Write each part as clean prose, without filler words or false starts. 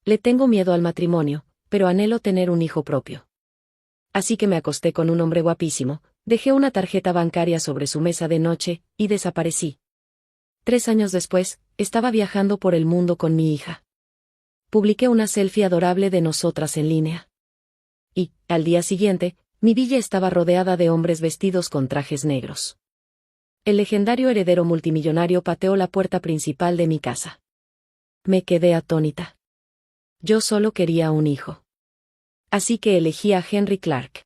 Le tengo miedo al matrimonio, pero anhelo tener un hijo propio. Así que me acosté con un hombre guapísimo, dejé una tarjeta bancaria sobre su mesa de noche, y desaparecí. 3 años después, estaba viajando por el mundo con mi hija. Publiqué una selfie adorable de nosotras en línea. Y, al día siguiente, mi villa estaba rodeada de hombres vestidos con trajes negros. El legendario heredero multimillonario pateó la puerta principal de mi casa. Me quedé atónita. Yo solo quería un hijo. Así que elegí a Henry Clark.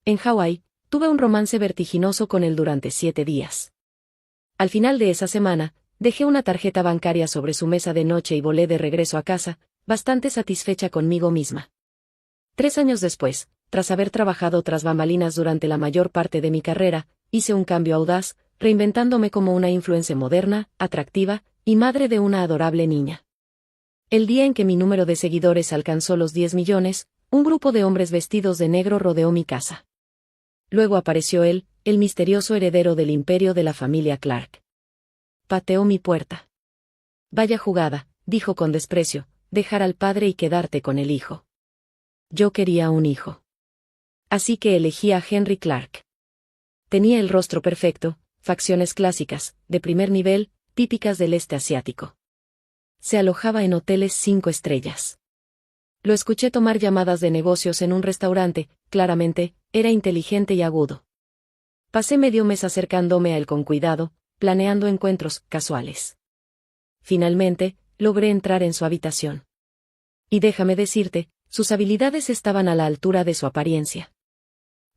En Hawái, tuve un romance vertiginoso con él durante 7 días. Al final de esa semana, dejé una tarjeta bancaria sobre su mesa de noche y volé de regreso a casa, bastante satisfecha conmigo misma. 3 años después, tras haber trabajado tras bambalinas durante la mayor parte de mi carrera, hice un cambio audaz, reinventándome como una influencer moderna, atractiva, y madre de una adorable niña. El día en que mi número de seguidores alcanzó los 10 millones, un grupo de hombres vestidos de negro rodeó mi casa. Luego apareció él, el misterioso heredero del imperio de la familia Clark. Pateó mi puerta. Vaya jugada, dijo con desprecio, dejar al padre y quedarte con el hijo. Yo quería un hijo. Así que elegí a Henry Clark. Tenía el rostro perfecto, facciones clásicas, de primer nivel, típicas del este asiático. Se alojaba en hoteles 5 estrellas. Lo escuché tomar llamadas de negocios en un restaurante, claramente, era inteligente y agudo. Pasé medio mes acercándome a él con cuidado, planeando encuentros casuales. Finalmente, logré entrar en su habitación. Y déjame decirte, sus habilidades estaban a la altura de su apariencia.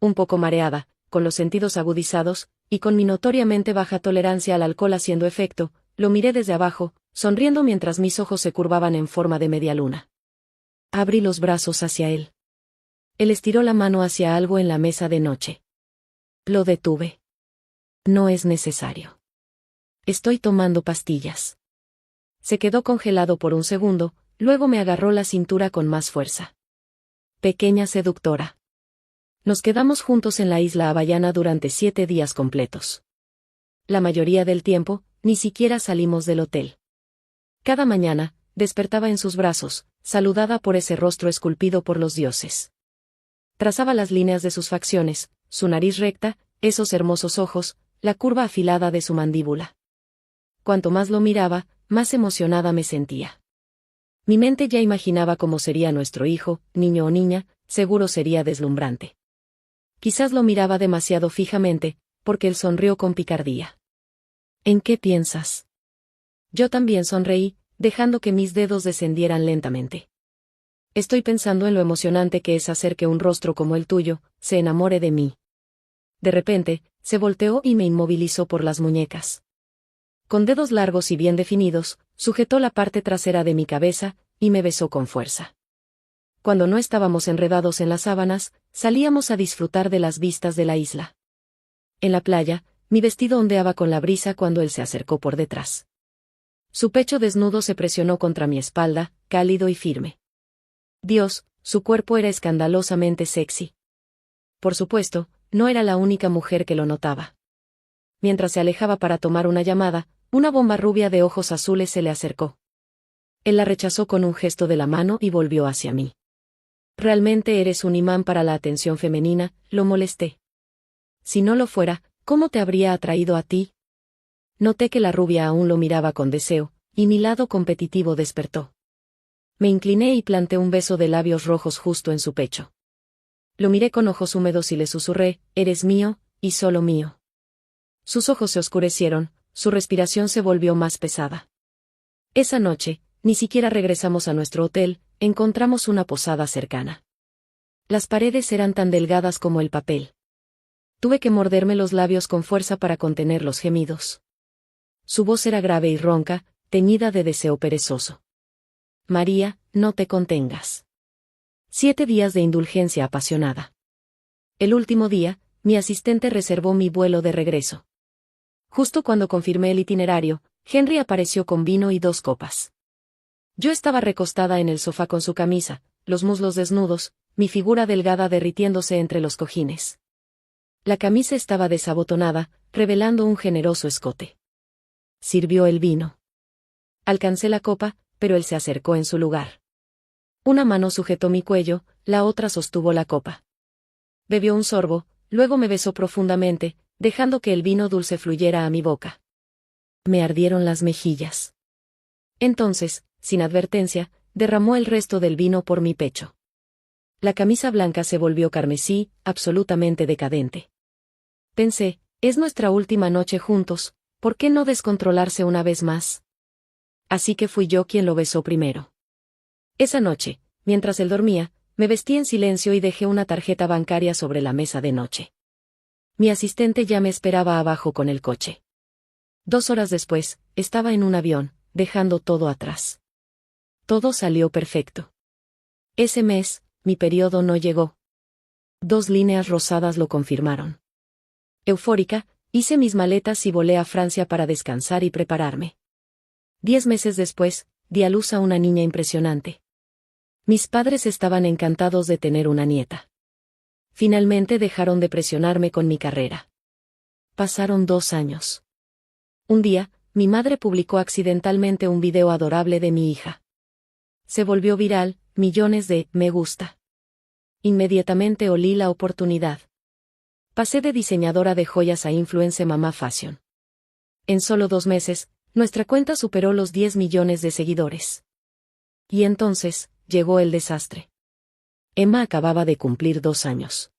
Un poco mareada, con los sentidos agudizados, y con mi notoriamente baja tolerancia al alcohol haciendo efecto, lo miré desde abajo, sonriendo mientras mis ojos se curvaban en forma de media luna. Abrí los brazos hacia él. Él estiró la mano hacia algo en la mesa de noche. Lo detuve. No es necesario. Estoy tomando pastillas. Se quedó congelado por un segundo, luego me agarró la cintura con más fuerza. Pequeña seductora. Nos quedamos juntos en la isla hawaiana durante 7 días completos. La mayoría del tiempo, ni siquiera salimos del hotel. Cada mañana, despertaba en sus brazos, saludada por ese rostro esculpido por los dioses. Trazaba las líneas de sus facciones, su nariz recta, esos hermosos ojos, la curva afilada de su mandíbula. Cuanto más lo miraba, más emocionada me sentía. Mi mente ya imaginaba cómo sería nuestro hijo, niño o niña, seguro sería deslumbrante. Quizás lo miraba demasiado fijamente, porque él sonrió con picardía. ¿En qué piensas? Yo también sonreí, dejando que mis dedos descendieran lentamente. Estoy pensando en lo emocionante que es hacer que un rostro como el tuyo se enamore de mí. De repente, se volteó y me inmovilizó por las muñecas. Con dedos largos y bien definidos, sujetó la parte trasera de mi cabeza, y me besó con fuerza. Cuando no estábamos enredados en las sábanas, salíamos a disfrutar de las vistas de la isla. En la playa, mi vestido ondeaba con la brisa cuando él se acercó por detrás. Su pecho desnudo se presionó contra mi espalda, cálido y firme. Dios, su cuerpo era escandalosamente sexy. Por supuesto, no era la única mujer que lo notaba. Mientras se alejaba para tomar una llamada, una bomba rubia de ojos azules se le acercó. Él la rechazó con un gesto de la mano y volvió hacia mí. Realmente eres un imán para la atención femenina, lo molesté. Si no lo fuera, ¿cómo te habría atraído a ti? Noté que la rubia aún lo miraba con deseo, y mi lado competitivo despertó. Me incliné y planté un beso de labios rojos justo en su pecho. Lo miré con ojos húmedos y le susurré, eres mío, y solo mío. Sus ojos se oscurecieron, su respiración se volvió más pesada. Esa noche, ni siquiera regresamos a nuestro hotel, encontramos una posada cercana. Las paredes eran tan delgadas como el papel. Tuve que morderme los labios con fuerza para contener los gemidos. Su voz era grave y ronca, teñida de deseo perezoso. María, no te contengas. 7 días de indulgencia apasionada. El último día, mi asistente reservó mi vuelo de regreso. Justo cuando confirmé el itinerario, Henry apareció con vino y 2 copas. Yo estaba recostada en el sofá con su camisa, los muslos desnudos, mi figura delgada derritiéndose entre los cojines. La camisa estaba desabotonada, revelando un generoso escote. Sirvió el vino. Alcancé la copa, pero él se acercó en su lugar. Una mano sujetó mi cuello, la otra sostuvo la copa. Bebió un sorbo, luego me besó profundamente, dejando que el vino dulce fluyera a mi boca. Me ardieron las mejillas. Entonces, sin advertencia, derramó el resto del vino por mi pecho. La camisa blanca se volvió carmesí, absolutamente decadente. Pensé, es nuestra última noche juntos, ¿por qué no descontrolarse una vez más? Así que fui yo quien lo besó primero. Esa noche, mientras él dormía, me vestí en silencio y dejé una tarjeta bancaria sobre la mesa de noche. Mi asistente ya me esperaba abajo con el coche. 2 horas después, estaba en un avión, dejando todo atrás. Todo salió perfecto. Ese mes, mi periodo no llegó. 2 líneas rosadas lo confirmaron. Eufórica, hice mis maletas y volé a Francia para descansar y prepararme. 10 meses después, di a luz a una niña impresionante. Mis padres estaban encantados de tener una nieta. Finalmente dejaron de presionarme con mi carrera. Pasaron 2 años. Un día, mi madre publicó accidentalmente un video adorable de mi hija. Se volvió viral, millones de me gusta. Inmediatamente olí la oportunidad. Pasé de diseñadora de joyas a influencer mamá fashion. En solo 2 meses, nuestra cuenta superó los 10 millones de seguidores. Y entonces, llegó el desastre. Emma acababa de cumplir 2 años.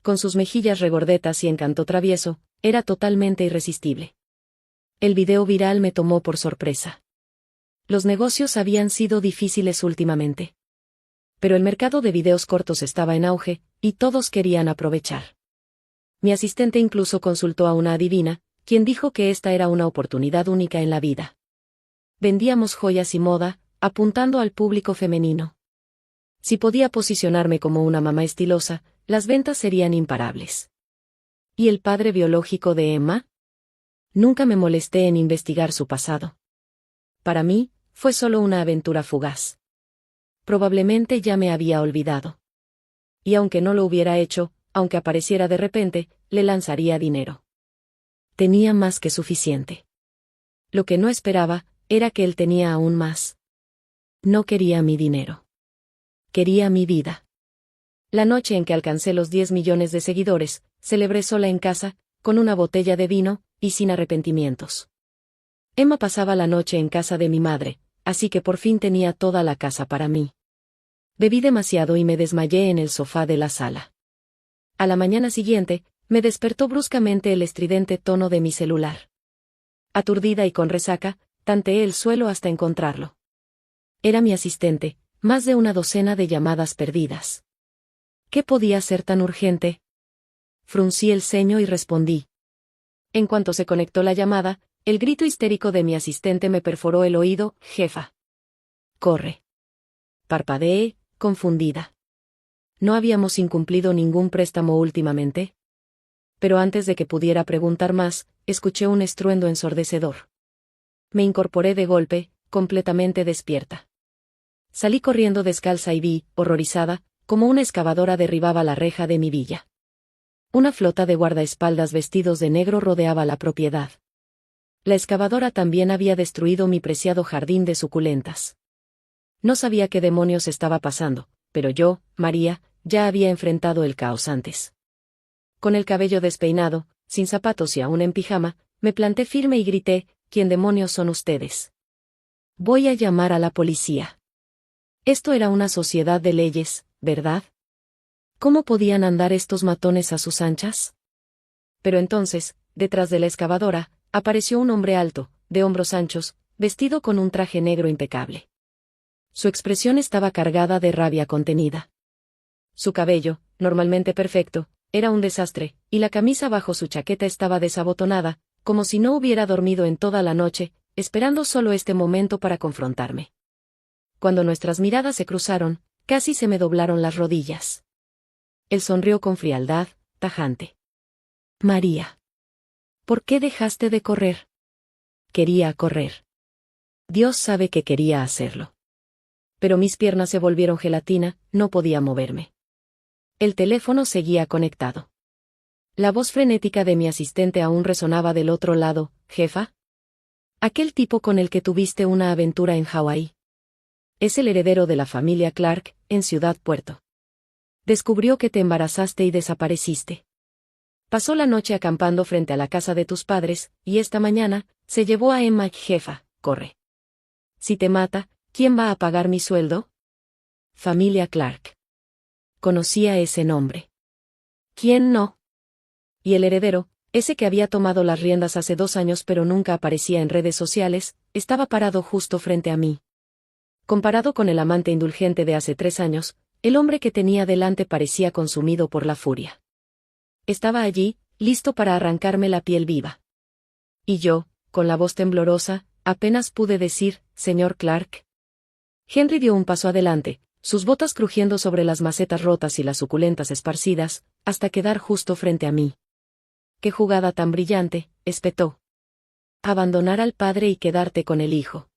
Con sus mejillas regordetas y encanto travieso, era totalmente irresistible. El video viral me tomó por sorpresa. Los negocios habían sido difíciles últimamente. Pero el mercado de videos cortos estaba en auge, y todos querían aprovechar. Mi asistente incluso consultó a una adivina, quien dijo que esta era una oportunidad única en la vida. Vendíamos joyas y moda, apuntando al público femenino. Si podía posicionarme como una mamá estilosa, las ventas serían imparables. ¿Y el padre biológico de Emma? Nunca me molesté en investigar su pasado. Para mí, fue solo una aventura fugaz. Probablemente ya me había olvidado. Y aunque no lo hubiera hecho, aunque apareciera de repente, le lanzaría dinero. Tenía más que suficiente. Lo que no esperaba, era que él tenía aún más. No quería mi dinero. Quería mi vida. La noche en que alcancé los 10 millones de seguidores, celebré sola en casa, con una botella de vino, y sin arrepentimientos. Emma pasaba la noche en casa de mi madre, así que por fin tenía toda la casa para mí. Bebí demasiado y me desmayé en el sofá de la sala. A la mañana siguiente, me despertó bruscamente el estridente tono de mi celular. Aturdida y con resaca, tanteé el suelo hasta encontrarlo. Era mi asistente, más de una docena de llamadas perdidas. ¿Qué podía ser tan urgente? Fruncí el ceño y respondí. En cuanto se conectó la llamada, el grito histérico de mi asistente me perforó el oído, jefa. Corre. Parpadeé, confundida. ¿No habíamos incumplido ningún préstamo últimamente? Pero antes de que pudiera preguntar más, escuché un estruendo ensordecedor. Me incorporé de golpe, completamente despierta. Salí corriendo descalza y vi, horrorizada, como una excavadora derribaba la reja de mi villa. Una flota de guardaespaldas vestidos de negro rodeaba la propiedad. La excavadora también había destruido mi preciado jardín de suculentas. No sabía qué demonios estaba pasando, pero yo, María, ya había enfrentado el caos antes. Con el cabello despeinado, sin zapatos y aún en pijama, me planté firme y grité, ¿quién demonios son ustedes? Voy a llamar a la policía. Esto era una sociedad de leyes, ¿verdad? ¿Cómo podían andar estos matones a sus anchas? Pero entonces, detrás de la excavadora, apareció un hombre alto, de hombros anchos, vestido con un traje negro impecable. Su expresión estaba cargada de rabia contenida. Su cabello, normalmente perfecto, era un desastre, y la camisa bajo su chaqueta estaba desabotonada, como si no hubiera dormido en toda la noche, esperando solo este momento para confrontarme. Cuando nuestras miradas se cruzaron, casi se me doblaron las rodillas. Él sonrió con frialdad, tajante. María. ¿Por qué dejaste de correr? Quería correr. Dios sabe que quería hacerlo. Pero mis piernas se volvieron gelatina, no podía moverme. El teléfono seguía conectado. La voz frenética de mi asistente aún resonaba del otro lado, jefa. Aquel tipo con el que tuviste una aventura en Hawái. Es el heredero de la familia Clark, en Ciudad Puerto. Descubrió que te embarazaste y desapareciste. Pasó la noche acampando frente a la casa de tus padres, y esta mañana, se llevó a Emma. Jefa, corre. Si te mata, ¿quién va a pagar mi sueldo? Familia Clark. Conocía ese nombre. ¿Quién no? Y el heredero, ese que había tomado las riendas hace 2 años pero nunca aparecía en redes sociales, estaba parado justo frente a mí. Comparado con el amante indulgente de hace 3 años, el hombre que tenía delante parecía consumido por la furia. Estaba allí, listo para arrancarme la piel viva. Y yo, con la voz temblorosa, apenas pude decir, señor Clark. Henry dio un paso adelante, sus botas crujiendo sobre las macetas rotas y las suculentas esparcidas, hasta quedar justo frente a mí. ¡Qué jugada tan brillante!, espetó. Abandonar al padre y quedarte con el hijo.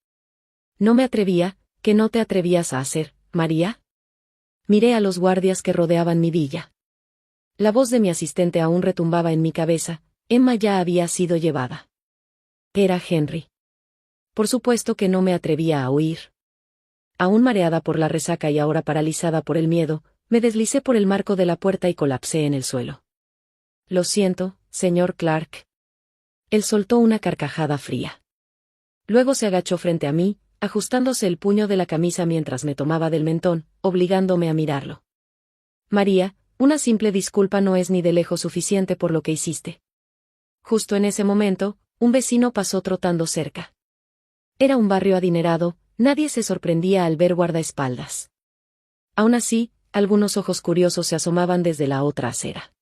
No me atrevía, ¿qué no te atrevías a hacer, María? Miré a los guardias que rodeaban mi villa. La voz de mi asistente aún retumbaba en mi cabeza, Emma ya había sido llevada. Era Henry. Por supuesto que no me atrevía a huir. Aún mareada por la resaca y ahora paralizada por el miedo, me deslicé por el marco de la puerta y colapsé en el suelo. Lo siento, señor Clark. Él soltó una carcajada fría. Luego se agachó frente a mí, ajustándose el puño de la camisa mientras me tomaba del mentón, obligándome a mirarlo. María, una simple disculpa no es ni de lejos suficiente por lo que hiciste. Justo en ese momento, un vecino pasó trotando cerca. Era un barrio adinerado, nadie se sorprendía al ver guardaespaldas. Aún así, algunos ojos curiosos se asomaban desde la otra acera.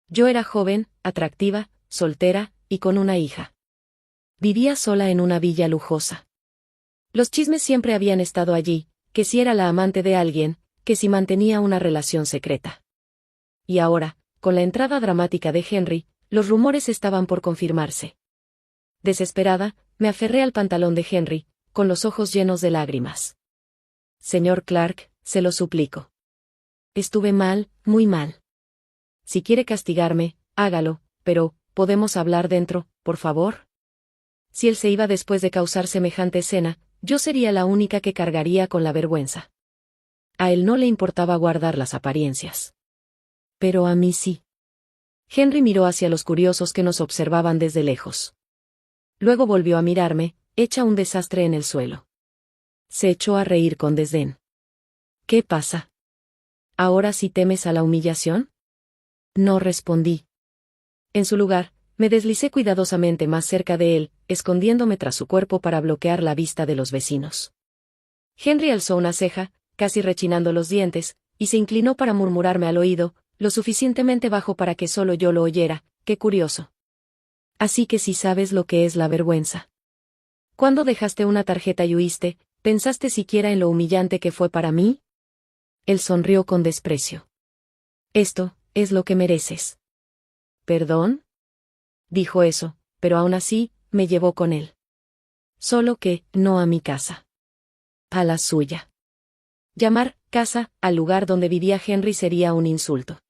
Yo era joven, atractiva, soltera, y con una hija. Vivía sola en una villa lujosa. Los chismes siempre habían estado allí, que si era la amante de alguien, que si mantenía una relación secreta. Y ahora, con la entrada dramática de Henry, los rumores estaban por confirmarse. Desesperada, me aferré al pantalón de Henry, con los ojos llenos de lágrimas. Señor Clark, se lo suplico. Estuve mal, muy mal. Si quiere castigarme, hágalo, pero, ¿podemos hablar dentro, por favor? Si él se iba después de causar semejante escena, yo sería la única que cargaría con la vergüenza. A él no le importaba guardar las apariencias. Pero a mí sí. Henry miró hacia los curiosos que nos observaban desde lejos. Luego volvió a mirarme, hecha un desastre en el suelo. Se echó a reír con desdén. ¿Qué pasa? ¿Ahora sí temes a la humillación? No respondí. En su lugar, me deslicé cuidadosamente más cerca de él, escondiéndome tras su cuerpo para bloquear la vista de los vecinos. Henry alzó una ceja, casi rechinando los dientes, y se inclinó para murmurarme al oído, lo suficientemente bajo para que solo yo lo oyera. Qué curioso. Así que sí sabes lo que es la vergüenza. ¿Cuándo dejaste una tarjeta y huiste, pensaste siquiera en lo humillante que fue para mí? Él sonrió con desprecio. Esto es lo que mereces. ¿Perdón? Dijo eso, pero aún así, me llevó con él. Solo que, no a mi casa. A la suya. Llamar casa al lugar donde vivía Henry sería un insulto.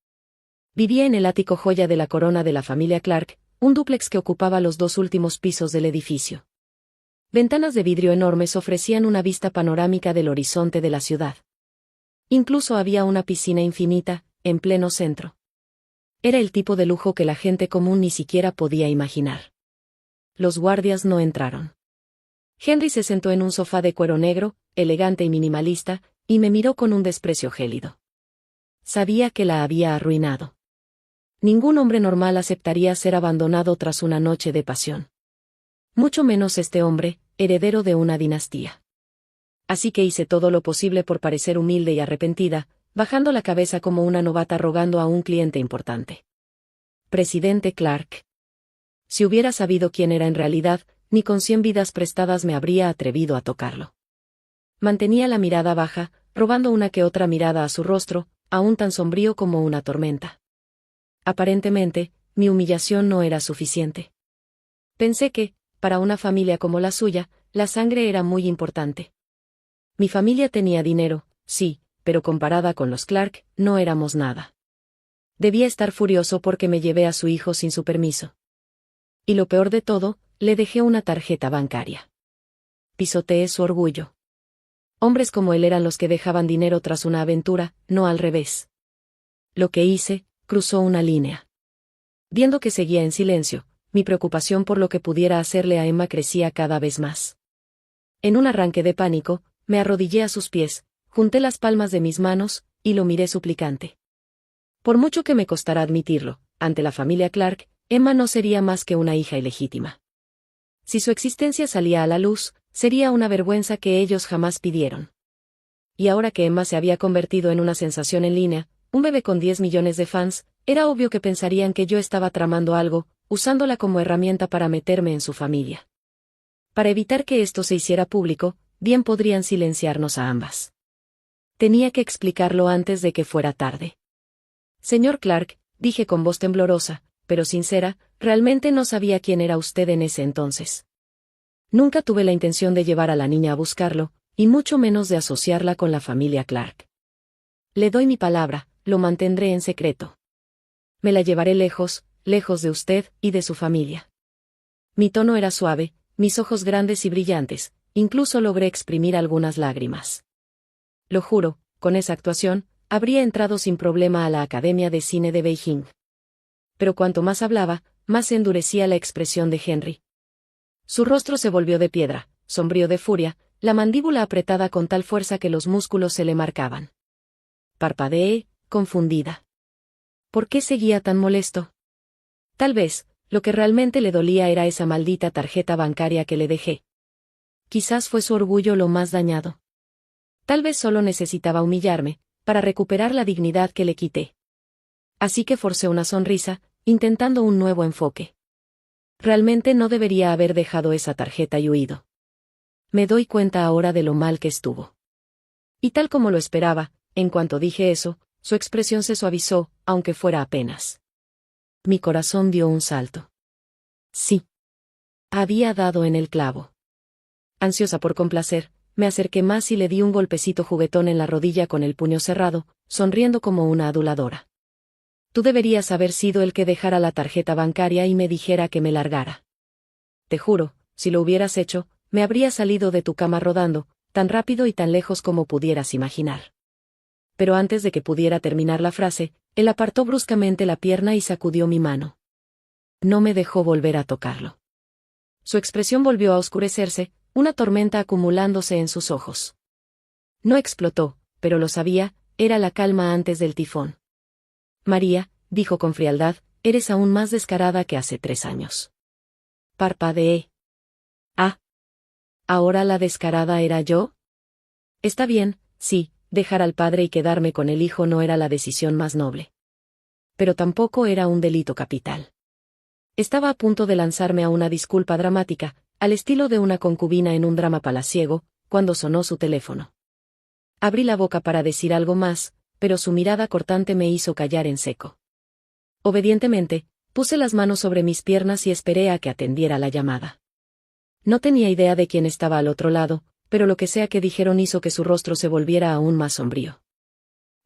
Vivía en el ático joya de la corona de la familia Clark, un dúplex que ocupaba los 2 últimos pisos del edificio. Ventanas de vidrio enormes ofrecían una vista panorámica del horizonte de la ciudad. Incluso había una piscina infinita, en pleno centro. Era el tipo de lujo que la gente común ni siquiera podía imaginar. Los guardias no entraron. Henry se sentó en un sofá de cuero negro, elegante y minimalista, y me miró con un desprecio gélido. Sabía que la había arruinado. Ningún hombre normal aceptaría ser abandonado tras una noche de pasión. Mucho menos este hombre, heredero de una dinastía. Así que hice todo lo posible por parecer humilde y arrepentida, bajando la cabeza como una novata rogando a un cliente importante. Presidente Clark. Si hubiera sabido quién era en realidad, ni con 100 vidas prestadas me habría atrevido a tocarlo. Mantenía la mirada baja, robando una que otra mirada a su rostro, aún tan sombrío como una tormenta. Aparentemente, mi humillación no era suficiente. Pensé que, para una familia como la suya, la sangre era muy importante. Mi familia tenía dinero, sí, pero comparada con los Clark, no éramos nada. Debía estar furioso porque me llevé a su hijo sin su permiso. Y lo peor de todo, le dejé una tarjeta bancaria. Pisoteé su orgullo. Hombres como él eran los que dejaban dinero tras una aventura, no al revés. Lo que hice, cruzó una línea. Viendo que seguía en silencio, mi preocupación por lo que pudiera hacerle a Emma crecía cada vez más. En un arranque de pánico, me arrodillé a sus pies, junté las palmas de mis manos, y lo miré suplicante. Por mucho que me costara admitirlo, ante la familia Clark, Emma no sería más que una hija ilegítima. Si su existencia salía a la luz, sería una vergüenza que ellos jamás pidieron. Y ahora que Emma se había convertido en una sensación en línea, un bebé con 10 millones de fans, era obvio que pensarían que yo estaba tramando algo, usándola como herramienta para meterme en su familia. Para evitar que esto se hiciera público, bien podrían silenciarnos a ambas. Tenía que explicarlo antes de que fuera tarde. Señor Clark, dije con voz temblorosa, pero sincera, realmente no sabía quién era usted en ese entonces. Nunca tuve la intención de llevar a la niña a buscarlo, y mucho menos de asociarla con la familia Clark. Le doy mi palabra, lo mantendré en secreto. Me la llevaré lejos, lejos de usted y de su familia. Mi tono era suave, mis ojos grandes y brillantes, incluso logré exprimir algunas lágrimas. Lo juro, con esa actuación, habría entrado sin problema a la Academia de Cine de Beijing. Pero cuanto más hablaba, más se endurecía la expresión de Henry. Su rostro se volvió de piedra, sombrío de furia, la mandíbula apretada con tal fuerza que los músculos se le marcaban. Parpadeé, confundida. ¿Por qué seguía tan molesto? Tal vez, lo que realmente le dolía era esa maldita tarjeta bancaria que le dejé. Quizás fue su orgullo lo más dañado. Tal vez solo necesitaba humillarme, para recuperar la dignidad que le quité. Así que forcé una sonrisa, intentando un nuevo enfoque. Realmente no debería haber dejado esa tarjeta y huido. Me doy cuenta ahora de lo mal que estuvo. Y tal como lo esperaba, en cuanto dije eso, su expresión se suavizó, aunque fuera apenas. Mi corazón dio un salto. Sí. Había dado en el clavo. Ansiosa por complacer, me acerqué más y le di un golpecito juguetón en la rodilla con el puño cerrado, sonriendo como una aduladora. Tú deberías haber sido el que dejara la tarjeta bancaria y me dijera que me largara. Te juro, si lo hubieras hecho, me habría salido de tu cama rodando, tan rápido y tan lejos como pudieras imaginar. Pero antes de que pudiera terminar la frase, él apartó bruscamente la pierna y sacudió mi mano. No me dejó volver a tocarlo. Su expresión volvió a oscurecerse, una tormenta acumulándose en sus ojos. No explotó, pero lo sabía, era la calma antes del tifón. María, dijo con frialdad, eres aún más descarada que hace 3 años. Parpadeé. Ah. ¿Ahora la descarada era yo? Está bien, sí, dejar al padre y quedarme con el hijo no era la decisión más noble. Pero tampoco era un delito capital. Estaba a punto de lanzarme a una disculpa dramática, al estilo de una concubina en un drama palaciego, cuando sonó su teléfono. Abrí la boca para decir algo más, pero su mirada cortante me hizo callar en seco. Obedientemente, puse las manos sobre mis piernas y esperé a que atendiera la llamada. No tenía idea de quién estaba al otro lado, pero lo que sea que dijeron hizo que su rostro se volviera aún más sombrío.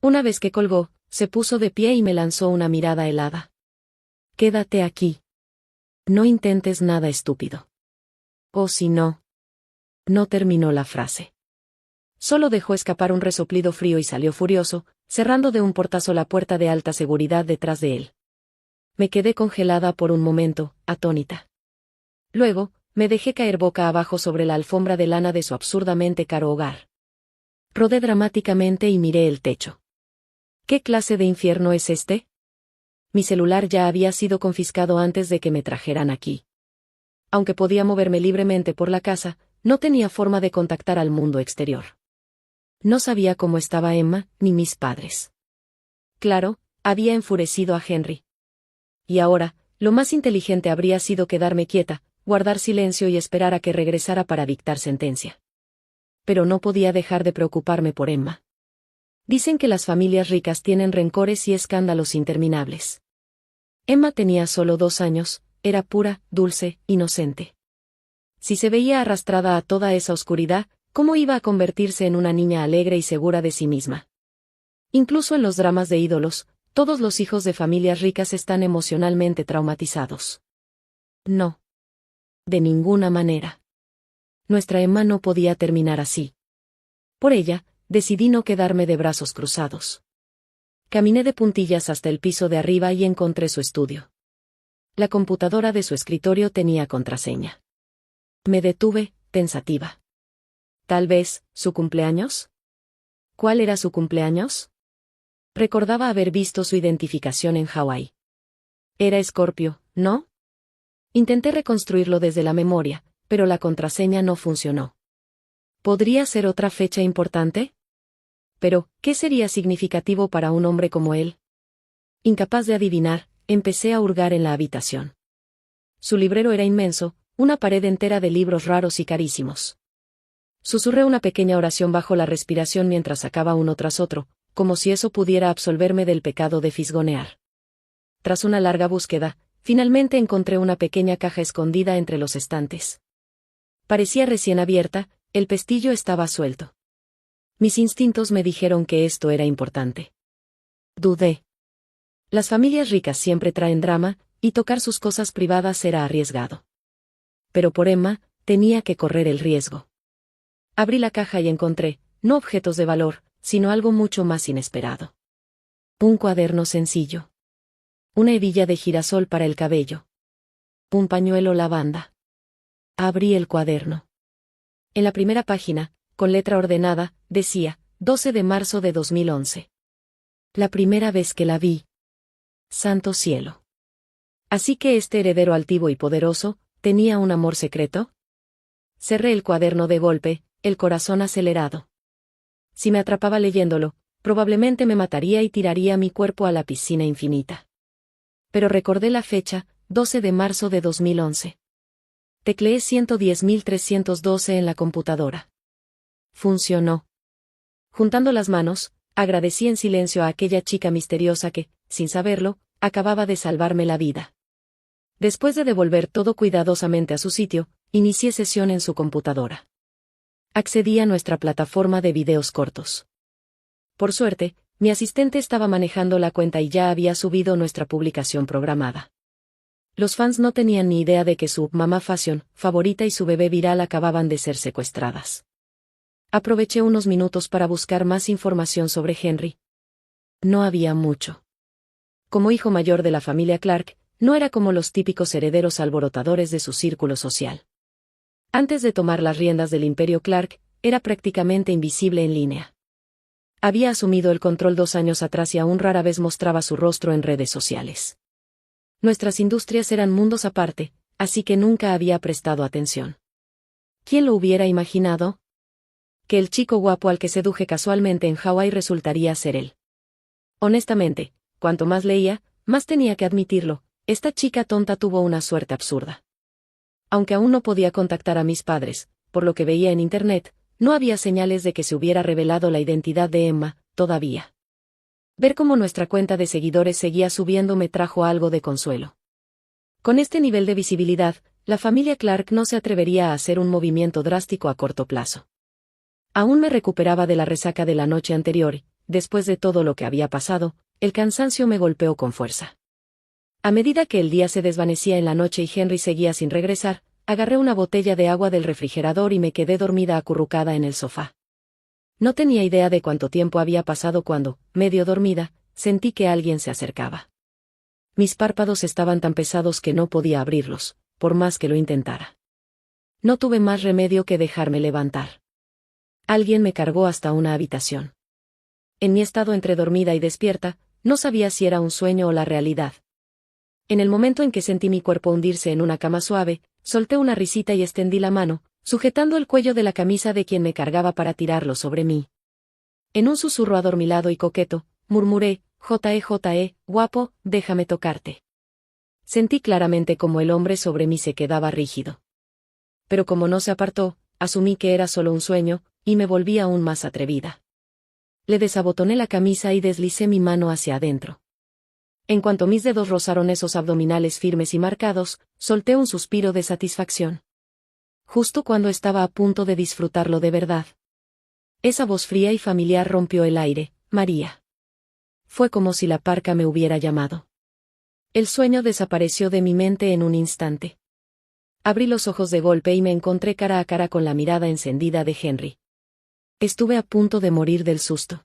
Una vez que colgó, se puso de pie y me lanzó una mirada helada. Quédate aquí. No intentes nada estúpido. O si no. No terminó la frase. Solo dejó escapar un resoplido frío y salió furioso, cerrando de un portazo la puerta de alta seguridad detrás de él. Me quedé congelada por un momento, atónita. Luego, me dejé caer boca abajo sobre la alfombra de lana de su absurdamente caro hogar. Rodé dramáticamente y miré el techo. ¿Qué clase de infierno es este? Mi celular ya había sido confiscado antes de que me trajeran aquí. Aunque podía moverme libremente por la casa, no tenía forma de contactar al mundo exterior. No sabía cómo estaba Emma, ni mis padres. Claro, había enfurecido a Henry. Y ahora, lo más inteligente habría sido quedarme quieta, guardar silencio y esperar a que regresara para dictar sentencia. Pero no podía dejar de preocuparme por Emma. Dicen que las familias ricas tienen rencores y escándalos interminables. Emma tenía solo 2 años, era pura, dulce, inocente. Si se veía arrastrada a toda esa oscuridad, ¿cómo iba a convertirse en una niña alegre y segura de sí misma? Incluso en los dramas de ídolos, todos los hijos de familias ricas están emocionalmente traumatizados. No. De ninguna manera. Nuestra Emma no podía terminar así. Por ella, decidí no quedarme de brazos cruzados. Caminé de puntillas hasta el piso de arriba y encontré su estudio. La computadora de su escritorio tenía contraseña. Me detuve, pensativa. ¿Tal vez, su cumpleaños? ¿Cuál era su cumpleaños? Recordaba haber visto su identificación en Hawái. Era Escorpio, ¿no? Intenté reconstruirlo desde la memoria, pero la contraseña no funcionó. ¿Podría ser otra fecha importante? Pero, ¿qué sería significativo para un hombre como él? Incapaz de adivinar, empecé a hurgar en la habitación. Su librero era inmenso, una pared entera de libros raros y carísimos. Susurré una pequeña oración bajo la respiración mientras sacaba uno tras otro, como si eso pudiera absolverme del pecado de fisgonear. Tras una larga búsqueda, finalmente encontré una pequeña caja escondida entre los estantes. Parecía recién abierta, el pestillo estaba suelto. Mis instintos me dijeron que esto era importante. Dudé. Las familias ricas siempre traen drama, y tocar sus cosas privadas era arriesgado. Pero por Emma, tenía que correr el riesgo. Abrí la caja y encontré, no objetos de valor, sino algo mucho más inesperado. Un cuaderno sencillo. Una hebilla de girasol para el cabello. Un pañuelo lavanda. Abrí el cuaderno. En la primera página, con letra ordenada, decía, 12 de marzo de 2011. La primera vez que la vi. Santo cielo. Así que este heredero altivo y poderoso, ¿tenía un amor secreto? Cerré el cuaderno de golpe, el corazón acelerado. Si me atrapaba leyéndolo, probablemente me mataría y tiraría mi cuerpo a la piscina infinita. Pero recordé la fecha, 12 de marzo de 2011. Tecleé 110.312 en la computadora. Funcionó. Juntando las manos, agradecí en silencio a aquella chica misteriosa que, sin saberlo, acababa de salvarme la vida. Después de devolver todo cuidadosamente a su sitio, inicié sesión en su computadora. Accedí a nuestra plataforma de videos cortos. Por suerte, mi asistente estaba manejando la cuenta y ya había subido nuestra publicación programada. Los fans no tenían ni idea de que su mamá fashion favorita y su bebé viral acababan de ser secuestradas. Aproveché unos minutos para buscar más información sobre Henry. No había mucho. Como hijo mayor de la familia Clark, no era como los típicos herederos alborotadores de su círculo social. Antes de tomar las riendas del imperio Clark, era prácticamente invisible en línea. Había asumido el control 2 años atrás y aún rara vez mostraba su rostro en redes sociales. Nuestras industrias eran mundos aparte, así que nunca había prestado atención. ¿Quién lo hubiera imaginado? Que el chico guapo al que seduje casualmente en Hawái resultaría ser él. Honestamente, cuanto más leía, más tenía que admitirlo, esta chica tonta tuvo una suerte absurda. Aunque aún no podía contactar a mis padres, por lo que veía en internet, no había señales de que se hubiera revelado la identidad de Emma, todavía. Ver cómo nuestra cuenta de seguidores seguía subiendo me trajo algo de consuelo. Con este nivel de visibilidad, la familia Clark no se atrevería a hacer un movimiento drástico a corto plazo. Aún me recuperaba de la resaca de la noche anterior y, después de todo lo que había pasado, el cansancio me golpeó con fuerza. A medida que el día se desvanecía en la noche y Henry seguía sin regresar, agarré una botella de agua del refrigerador y me quedé dormida acurrucada en el sofá. No tenía idea de cuánto tiempo había pasado cuando, medio dormida, sentí que alguien se acercaba. Mis párpados estaban tan pesados que no podía abrirlos, por más que lo intentara. No tuve más remedio que dejarme levantar. Alguien me cargó hasta una habitación. En mi estado entre dormida y despierta, no sabía si era un sueño o la realidad. En el momento en que sentí mi cuerpo hundirse en una cama suave, solté una risita y extendí la mano, sujetando el cuello de la camisa de quien me cargaba para tirarlo sobre mí. En un susurro adormilado y coqueto, murmuré, J.E., guapo, déjame tocarte. Sentí claramente como el hombre sobre mí se quedaba rígido. Pero como no se apartó, asumí que era solo un sueño, y me volví aún más atrevida. Le desabotoné la camisa y deslicé mi mano hacia adentro. En cuanto mis dedos rozaron esos abdominales firmes y marcados, solté un suspiro de satisfacción. Justo cuando estaba a punto de disfrutarlo de verdad. Esa voz fría y familiar rompió el aire, María. Fue como si la parca me hubiera llamado. El sueño desapareció de mi mente en un instante. Abrí los ojos de golpe y me encontré cara a cara con la mirada encendida de Henry. Estuve a punto de morir del susto.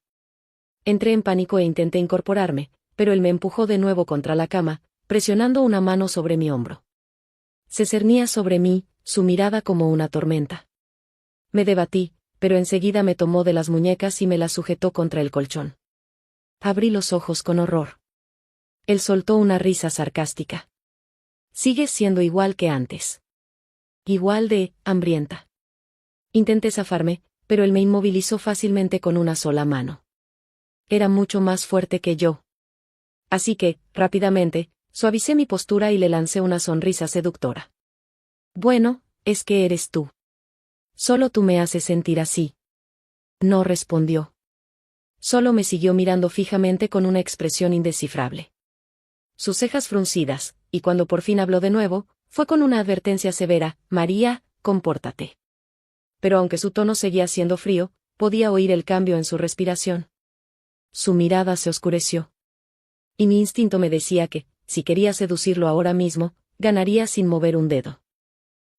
Entré en pánico e intenté incorporarme, pero él me empujó de nuevo contra la cama, presionando una mano sobre mi hombro. Se cernía sobre mí, su mirada como una tormenta. Me debatí, pero enseguida me tomó de las muñecas y me las sujetó contra el colchón. Abrí los ojos con horror. Él soltó una risa sarcástica. Sigues siendo igual que antes. Igual de hambrienta. Intenté zafarme, pero él me inmovilizó fácilmente con una sola mano. Era mucho más fuerte que yo. Así que, rápidamente, suavicé mi postura y le lancé una sonrisa seductora. Bueno, es que eres tú. Solo tú me haces sentir así. No respondió. Solo me siguió mirando fijamente con una expresión indescifrable. Sus cejas fruncidas, y cuando por fin habló de nuevo, fue con una advertencia severa: María, compórtate. Pero aunque su tono seguía siendo frío, podía oír el cambio en su respiración. Su mirada se oscureció. Y mi instinto me decía que, si quería seducirlo ahora mismo, ganaría sin mover un dedo.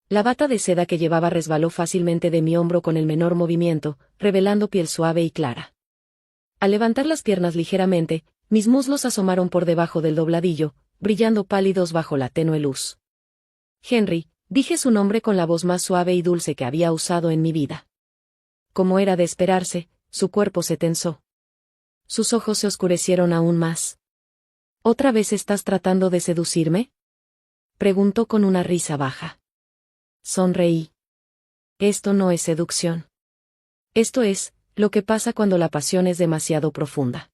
La bata de seda que llevaba resbaló fácilmente de mi hombro con el menor movimiento, revelando piel suave y clara. Al levantar las piernas ligeramente, mis muslos asomaron por debajo del dobladillo, brillando pálidos bajo la tenue luz. Henry, dije su nombre con la voz más suave y dulce que había usado en mi vida. Como era de esperarse, su cuerpo se tensó. Sus ojos se oscurecieron aún más. ¿Otra vez estás tratando de seducirme?, preguntó con una risa baja. Sonreí. Esto no es seducción. Esto es lo que pasa cuando la pasión es demasiado profunda.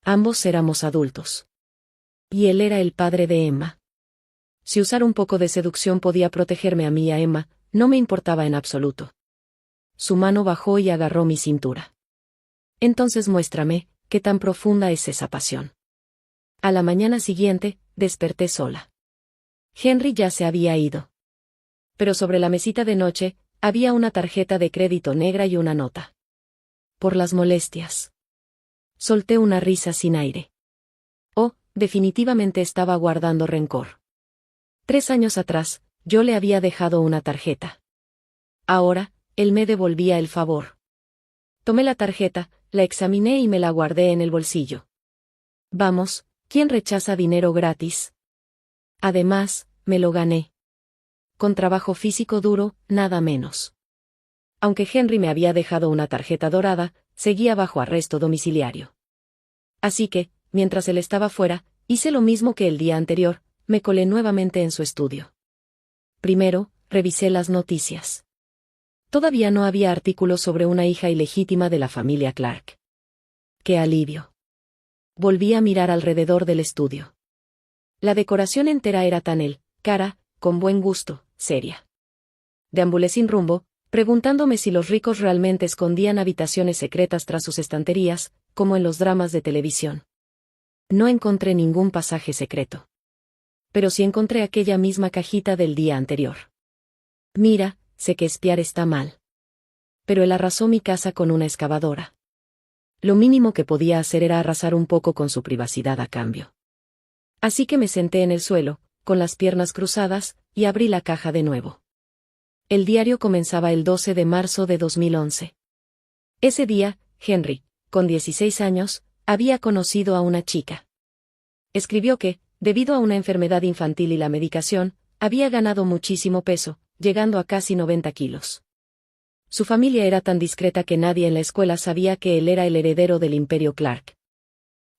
Ambos éramos adultos. Y él era el padre de Emma. Si usar un poco de seducción podía protegerme a mí y a Emma, no me importaba en absoluto. Su mano bajó y agarró mi cintura. Entonces muéstrame, ¿qué tan profunda es esa pasión? A la mañana siguiente, desperté sola. Henry ya se había ido. Pero sobre la mesita de noche, había una tarjeta de crédito negra y una nota. Por las molestias. Solté una risa sin aire. Oh, definitivamente estaba guardando rencor. 3 años atrás, yo le había dejado una tarjeta. Ahora, él me devolvía el favor. Tomé la tarjeta, la examiné y me la guardé en el bolsillo. Vamos, ¿quién rechaza dinero gratis? Además, me lo gané. Con trabajo físico duro, nada menos. Aunque Henry me había dejado una tarjeta dorada, seguía bajo arresto domiciliario. Así que, mientras él estaba fuera, hice lo mismo que el día anterior, me colé nuevamente en su estudio. Primero, revisé las noticias. Todavía no había artículos sobre una hija ilegítima de la familia Clark. ¡Qué alivio! Volví a mirar alrededor del estudio. La decoración entera era tan cara, con buen gusto, seria. Deambulé sin rumbo, preguntándome si los ricos realmente escondían habitaciones secretas tras sus estanterías, como en los dramas de televisión. No encontré ningún pasaje secreto. Pero sí encontré aquella misma cajita del día anterior. Mira, sé que espiar está mal. Pero él arrasó mi casa con una excavadora. Lo mínimo que podía hacer era arrasar un poco con su privacidad a cambio. Así que me senté en el suelo, con las piernas cruzadas, y abrí la caja de nuevo. El diario comenzaba el 12 de marzo de 2011. Ese día, Henry, con 16 años, había conocido a una chica. Escribió que, debido a una enfermedad infantil y la medicación, había ganado muchísimo peso, llegando a casi 90 kilos. Su familia era tan discreta que nadie en la escuela sabía que él era el heredero del Imperio Clark.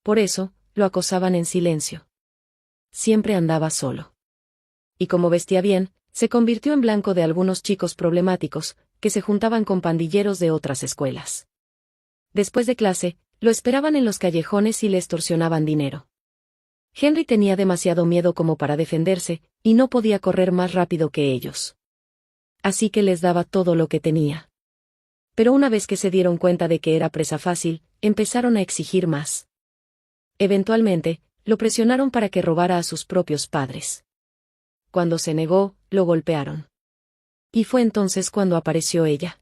Por eso, lo acosaban en silencio. Siempre andaba solo. Y como vestía bien, se convirtió en blanco de algunos chicos problemáticos, que se juntaban con pandilleros de otras escuelas. Después de clase, lo esperaban en los callejones y le extorsionaban dinero. Henry tenía demasiado miedo como para defenderse, y no podía correr más rápido que ellos. Así que les daba todo lo que tenía. Pero una vez que se dieron cuenta de que era presa fácil, empezaron a exigir más. Eventualmente, lo presionaron para que robara a sus propios padres. Cuando se negó, lo golpearon. Y fue entonces cuando apareció ella.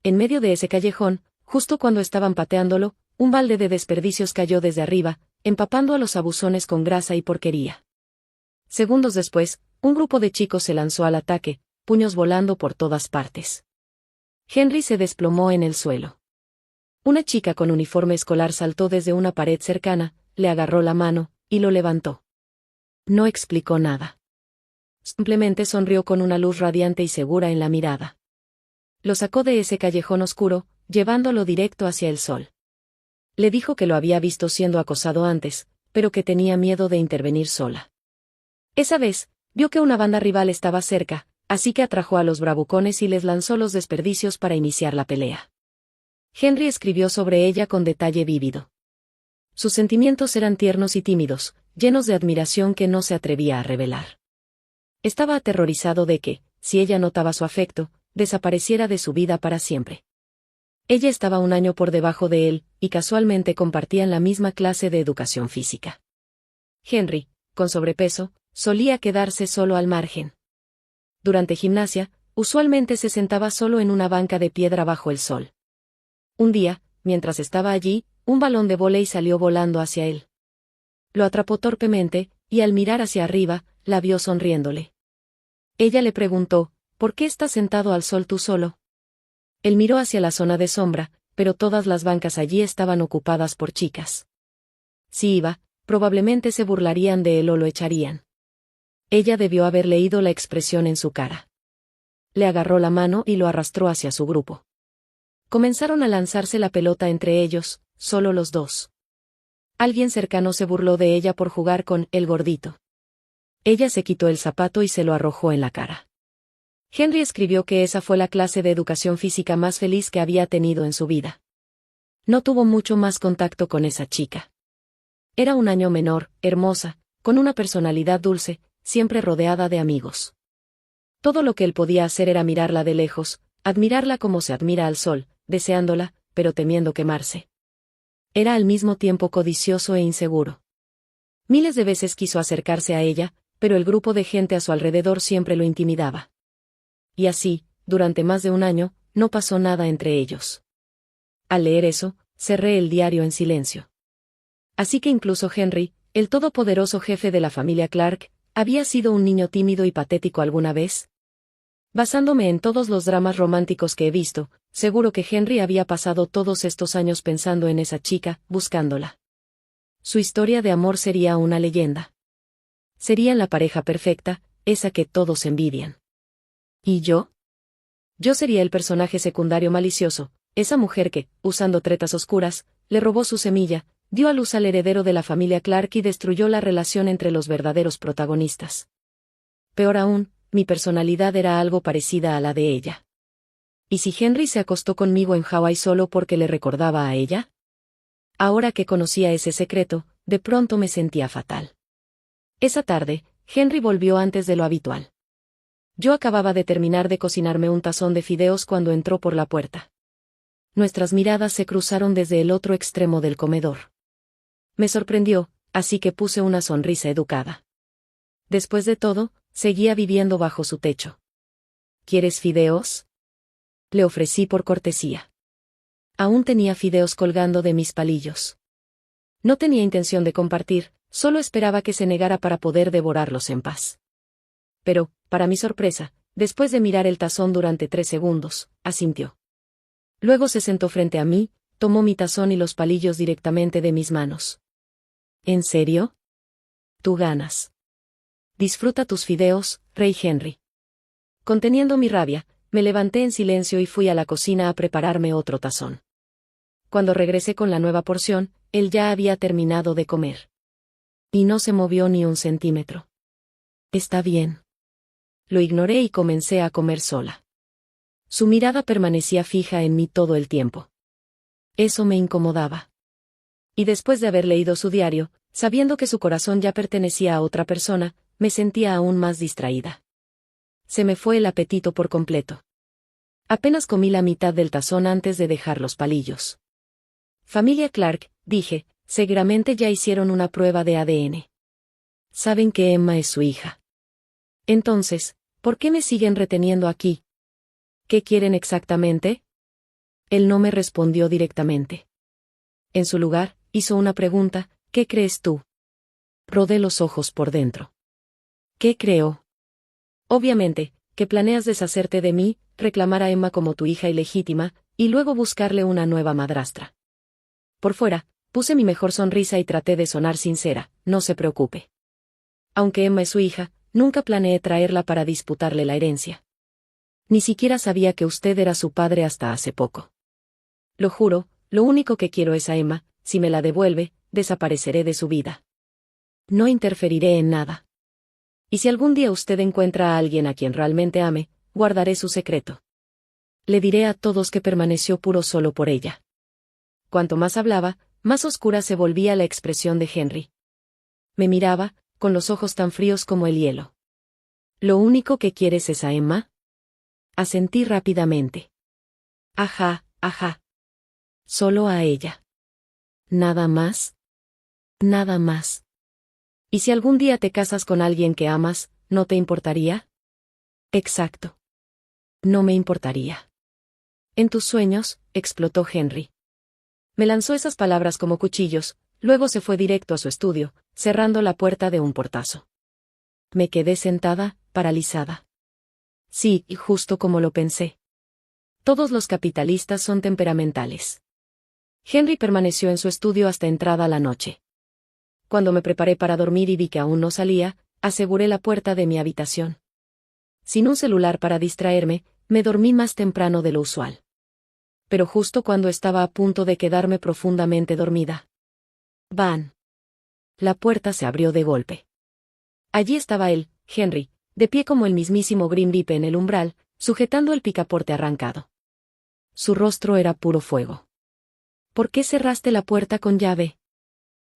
En medio de ese callejón, justo cuando estaban pateándolo, un balde de desperdicios cayó desde arriba, empapando a los abusones con grasa y porquería. Segundos después, un grupo de chicos se lanzó al ataque, puños volando por todas partes. Henry se desplomó en el suelo. Una chica con uniforme escolar saltó desde una pared cercana, le agarró la mano, y lo levantó. No explicó nada. Simplemente sonrió con una luz radiante y segura en la mirada. Lo sacó de ese callejón oscuro, llevándolo directo hacia el sol. Le dijo que lo había visto siendo acosado antes, pero que tenía miedo de intervenir sola. Esa vez, vio que una banda rival estaba cerca, así que atrajo a los bravucones y les lanzó los desperdicios para iniciar la pelea. Henry escribió sobre ella con detalle vívido. Sus sentimientos eran tiernos y tímidos, llenos de admiración que no se atrevía a revelar. Estaba aterrorizado de que, si ella notaba su afecto, desapareciera de su vida para siempre. Ella estaba un año por debajo de él, y casualmente compartían la misma clase de educación física. Henry, con sobrepeso, solía quedarse solo al margen. Durante gimnasia, usualmente se sentaba solo en una banca de piedra bajo el sol. Un día, mientras estaba allí, un balón de vóley salió volando hacia él. Lo atrapó torpemente, y al mirar hacia arriba, la vio sonriéndole. Ella le preguntó, ¿por qué estás sentado al sol tú solo? Él miró hacia la zona de sombra, pero todas las bancas allí estaban ocupadas por chicas. Si iba, probablemente se burlarían de él o lo echarían. Ella debió haber leído la expresión en su cara. Le agarró la mano y lo arrastró hacia su grupo. Comenzaron a lanzarse la pelota entre ellos, solo los dos. Alguien cercano se burló de ella por jugar con el gordito. Ella se quitó el zapato y se lo arrojó en la cara. Henry escribió que esa fue la clase de educación física más feliz que había tenido en su vida. No tuvo mucho más contacto con esa chica. Era un año menor, hermosa, con una personalidad dulce, siempre rodeada de amigos. Todo lo que él podía hacer era mirarla de lejos, admirarla como se admira al sol, deseándola, pero temiendo quemarse. Era al mismo tiempo codicioso e inseguro. Miles de veces quiso acercarse a ella, pero el grupo de gente a su alrededor siempre lo intimidaba. Y así, durante más de un año, no pasó nada entre ellos. Al leer eso, cerré el diario en silencio. Así que incluso Henry, el todopoderoso jefe de la familia Clark, ¿había sido un niño tímido y patético alguna vez? Basándome en todos los dramas románticos que he visto, seguro que Henry había pasado todos estos años pensando en esa chica, buscándola. Su historia de amor sería una leyenda. Serían la pareja perfecta, esa que todos envidian. ¿Y yo? Yo sería el personaje secundario malicioso, esa mujer que, usando tretas oscuras, le robó su semilla, dio a luz al heredero de la familia Clark y destruyó la relación entre los verdaderos protagonistas. Peor aún, mi personalidad era algo parecida a la de ella. ¿Y si Henry se acostó conmigo en Hawái solo porque le recordaba a ella? Ahora que conocía ese secreto, de pronto me sentía fatal. Esa tarde, Henry volvió antes de lo habitual. Yo acababa de terminar de cocinarme un tazón de fideos cuando entró por la puerta. Nuestras miradas se cruzaron desde el otro extremo del comedor. Me sorprendió, así que puse una sonrisa educada. Después de todo, seguía viviendo bajo su techo. ¿Quieres fideos? Le ofrecí por cortesía. Aún tenía fideos colgando de mis palillos. No tenía intención de compartir, solo esperaba que se negara para poder devorarlos en paz. Pero, para mi sorpresa, después de mirar el tazón durante 3 segundos, asintió. Luego se sentó frente a mí, tomó mi tazón y los palillos directamente de mis manos. ¿En serio? Tú ganas. Disfruta tus fideos, Rey Henry. Conteniendo mi rabia, me levanté en silencio y fui a la cocina a prepararme otro tazón. Cuando regresé con la nueva porción, él ya había terminado de comer. Y no se movió ni un centímetro. Está bien. Lo ignoré y comencé a comer sola. Su mirada permanecía fija en mí todo el tiempo. Eso me incomodaba. Y después de haber leído su diario, sabiendo que su corazón ya pertenecía a otra persona, me sentía aún más distraída. Se me fue el apetito por completo. Apenas comí la mitad del tazón antes de dejar los palillos. Familia Clark, dije, seguramente ya hicieron una prueba de ADN. Saben que Emma es su hija. Entonces, ¿por qué me siguen reteniendo aquí? ¿Qué quieren exactamente? Él no me respondió directamente. En su lugar, hizo una pregunta, ¿qué crees tú? Rodé los ojos por dentro. ¿Qué creo? Obviamente, que planeas deshacerte de mí, reclamar a Emma como tu hija ilegítima, y luego buscarle una nueva madrastra. Por fuera, puse mi mejor sonrisa y traté de sonar sincera, no se preocupe. Aunque Emma es su hija, nunca planeé traerla para disputarle la herencia. Ni siquiera sabía que usted era su padre hasta hace poco. Lo juro, lo único que quiero es a Emma, si me la devuelve, desapareceré de su vida. No interferiré en nada. Y si algún día usted encuentra a alguien a quien realmente ame, guardaré su secreto. Le diré a todos que permaneció puro solo por ella. Cuanto más hablaba, más oscura se volvía la expresión de Henry. Me miraba, con los ojos tan fríos como el hielo. ¿Lo único que quieres es a Emma? Asentí rápidamente. Ajá, ajá. Solo a ella. ¿Nada más? Nada más. ¿Y si algún día te casas con alguien que amas, no te importaría? Exacto. No me importaría. En tus sueños, explotó Henry. Me lanzó esas palabras como cuchillos, luego se fue directo a su estudio, cerrando la puerta de un portazo. Me quedé sentada, paralizada. Sí, y justo como lo pensé. Todos los capitalistas son temperamentales. Henry permaneció en su estudio hasta entrada la noche. Cuando me preparé para dormir y vi que aún no salía, aseguré la puerta de mi habitación. Sin un celular para distraerme, me dormí más temprano de lo usual. Pero justo cuando estaba a punto de quedarme profundamente dormida. ¡Van! La puerta se abrió de golpe. Allí estaba él, Henry, de pie como el mismísimo Grimby en el umbral, sujetando el picaporte arrancado. Su rostro era puro fuego. ¿Por qué cerraste la puerta con llave?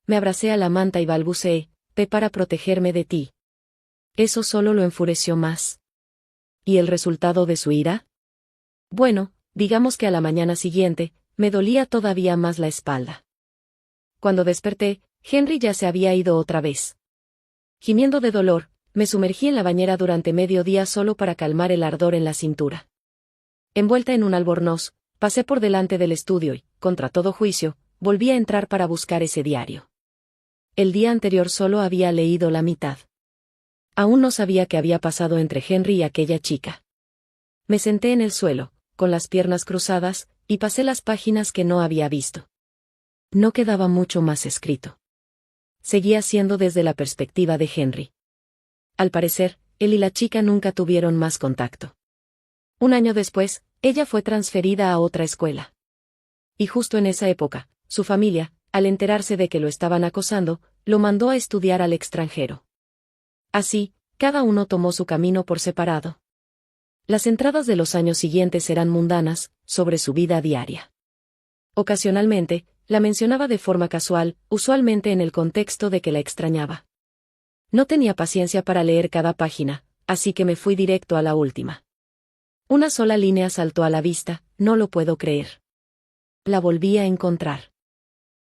Me abracé a la manta y balbuceé, para protegerme de ti. Eso solo lo enfureció más. ¿Y el resultado de su ira? Bueno, digamos que a la mañana siguiente, me dolía todavía más la espalda. Cuando desperté, Henry ya se había ido otra vez. Gimiendo de dolor, me sumergí en la bañera durante medio día solo para calmar el ardor en la cintura. Envuelta en un albornoz, pasé por delante del estudio y, contra todo juicio, volví a entrar para buscar ese diario. El día anterior solo había leído la mitad. Aún no sabía qué había pasado entre Henry y aquella chica. Me senté en el suelo, con las piernas cruzadas, y pasé las páginas que no había visto. No quedaba mucho más escrito. Seguía siendo desde la perspectiva de Henry. Al parecer, él y la chica nunca tuvieron más contacto. Un año después, ella fue transferida a otra escuela. Y justo en esa época, su familia, al enterarse de que lo estaban acosando, lo mandó a estudiar al extranjero. Así, cada uno tomó su camino por separado. Las entradas de los años siguientes eran mundanas, sobre su vida diaria. Ocasionalmente, la mencionaba de forma casual, usualmente en el contexto de que la extrañaba. No tenía paciencia para leer cada página, así que me fui directo a la última. Una sola línea saltó a la vista, no lo puedo creer. La volví a encontrar.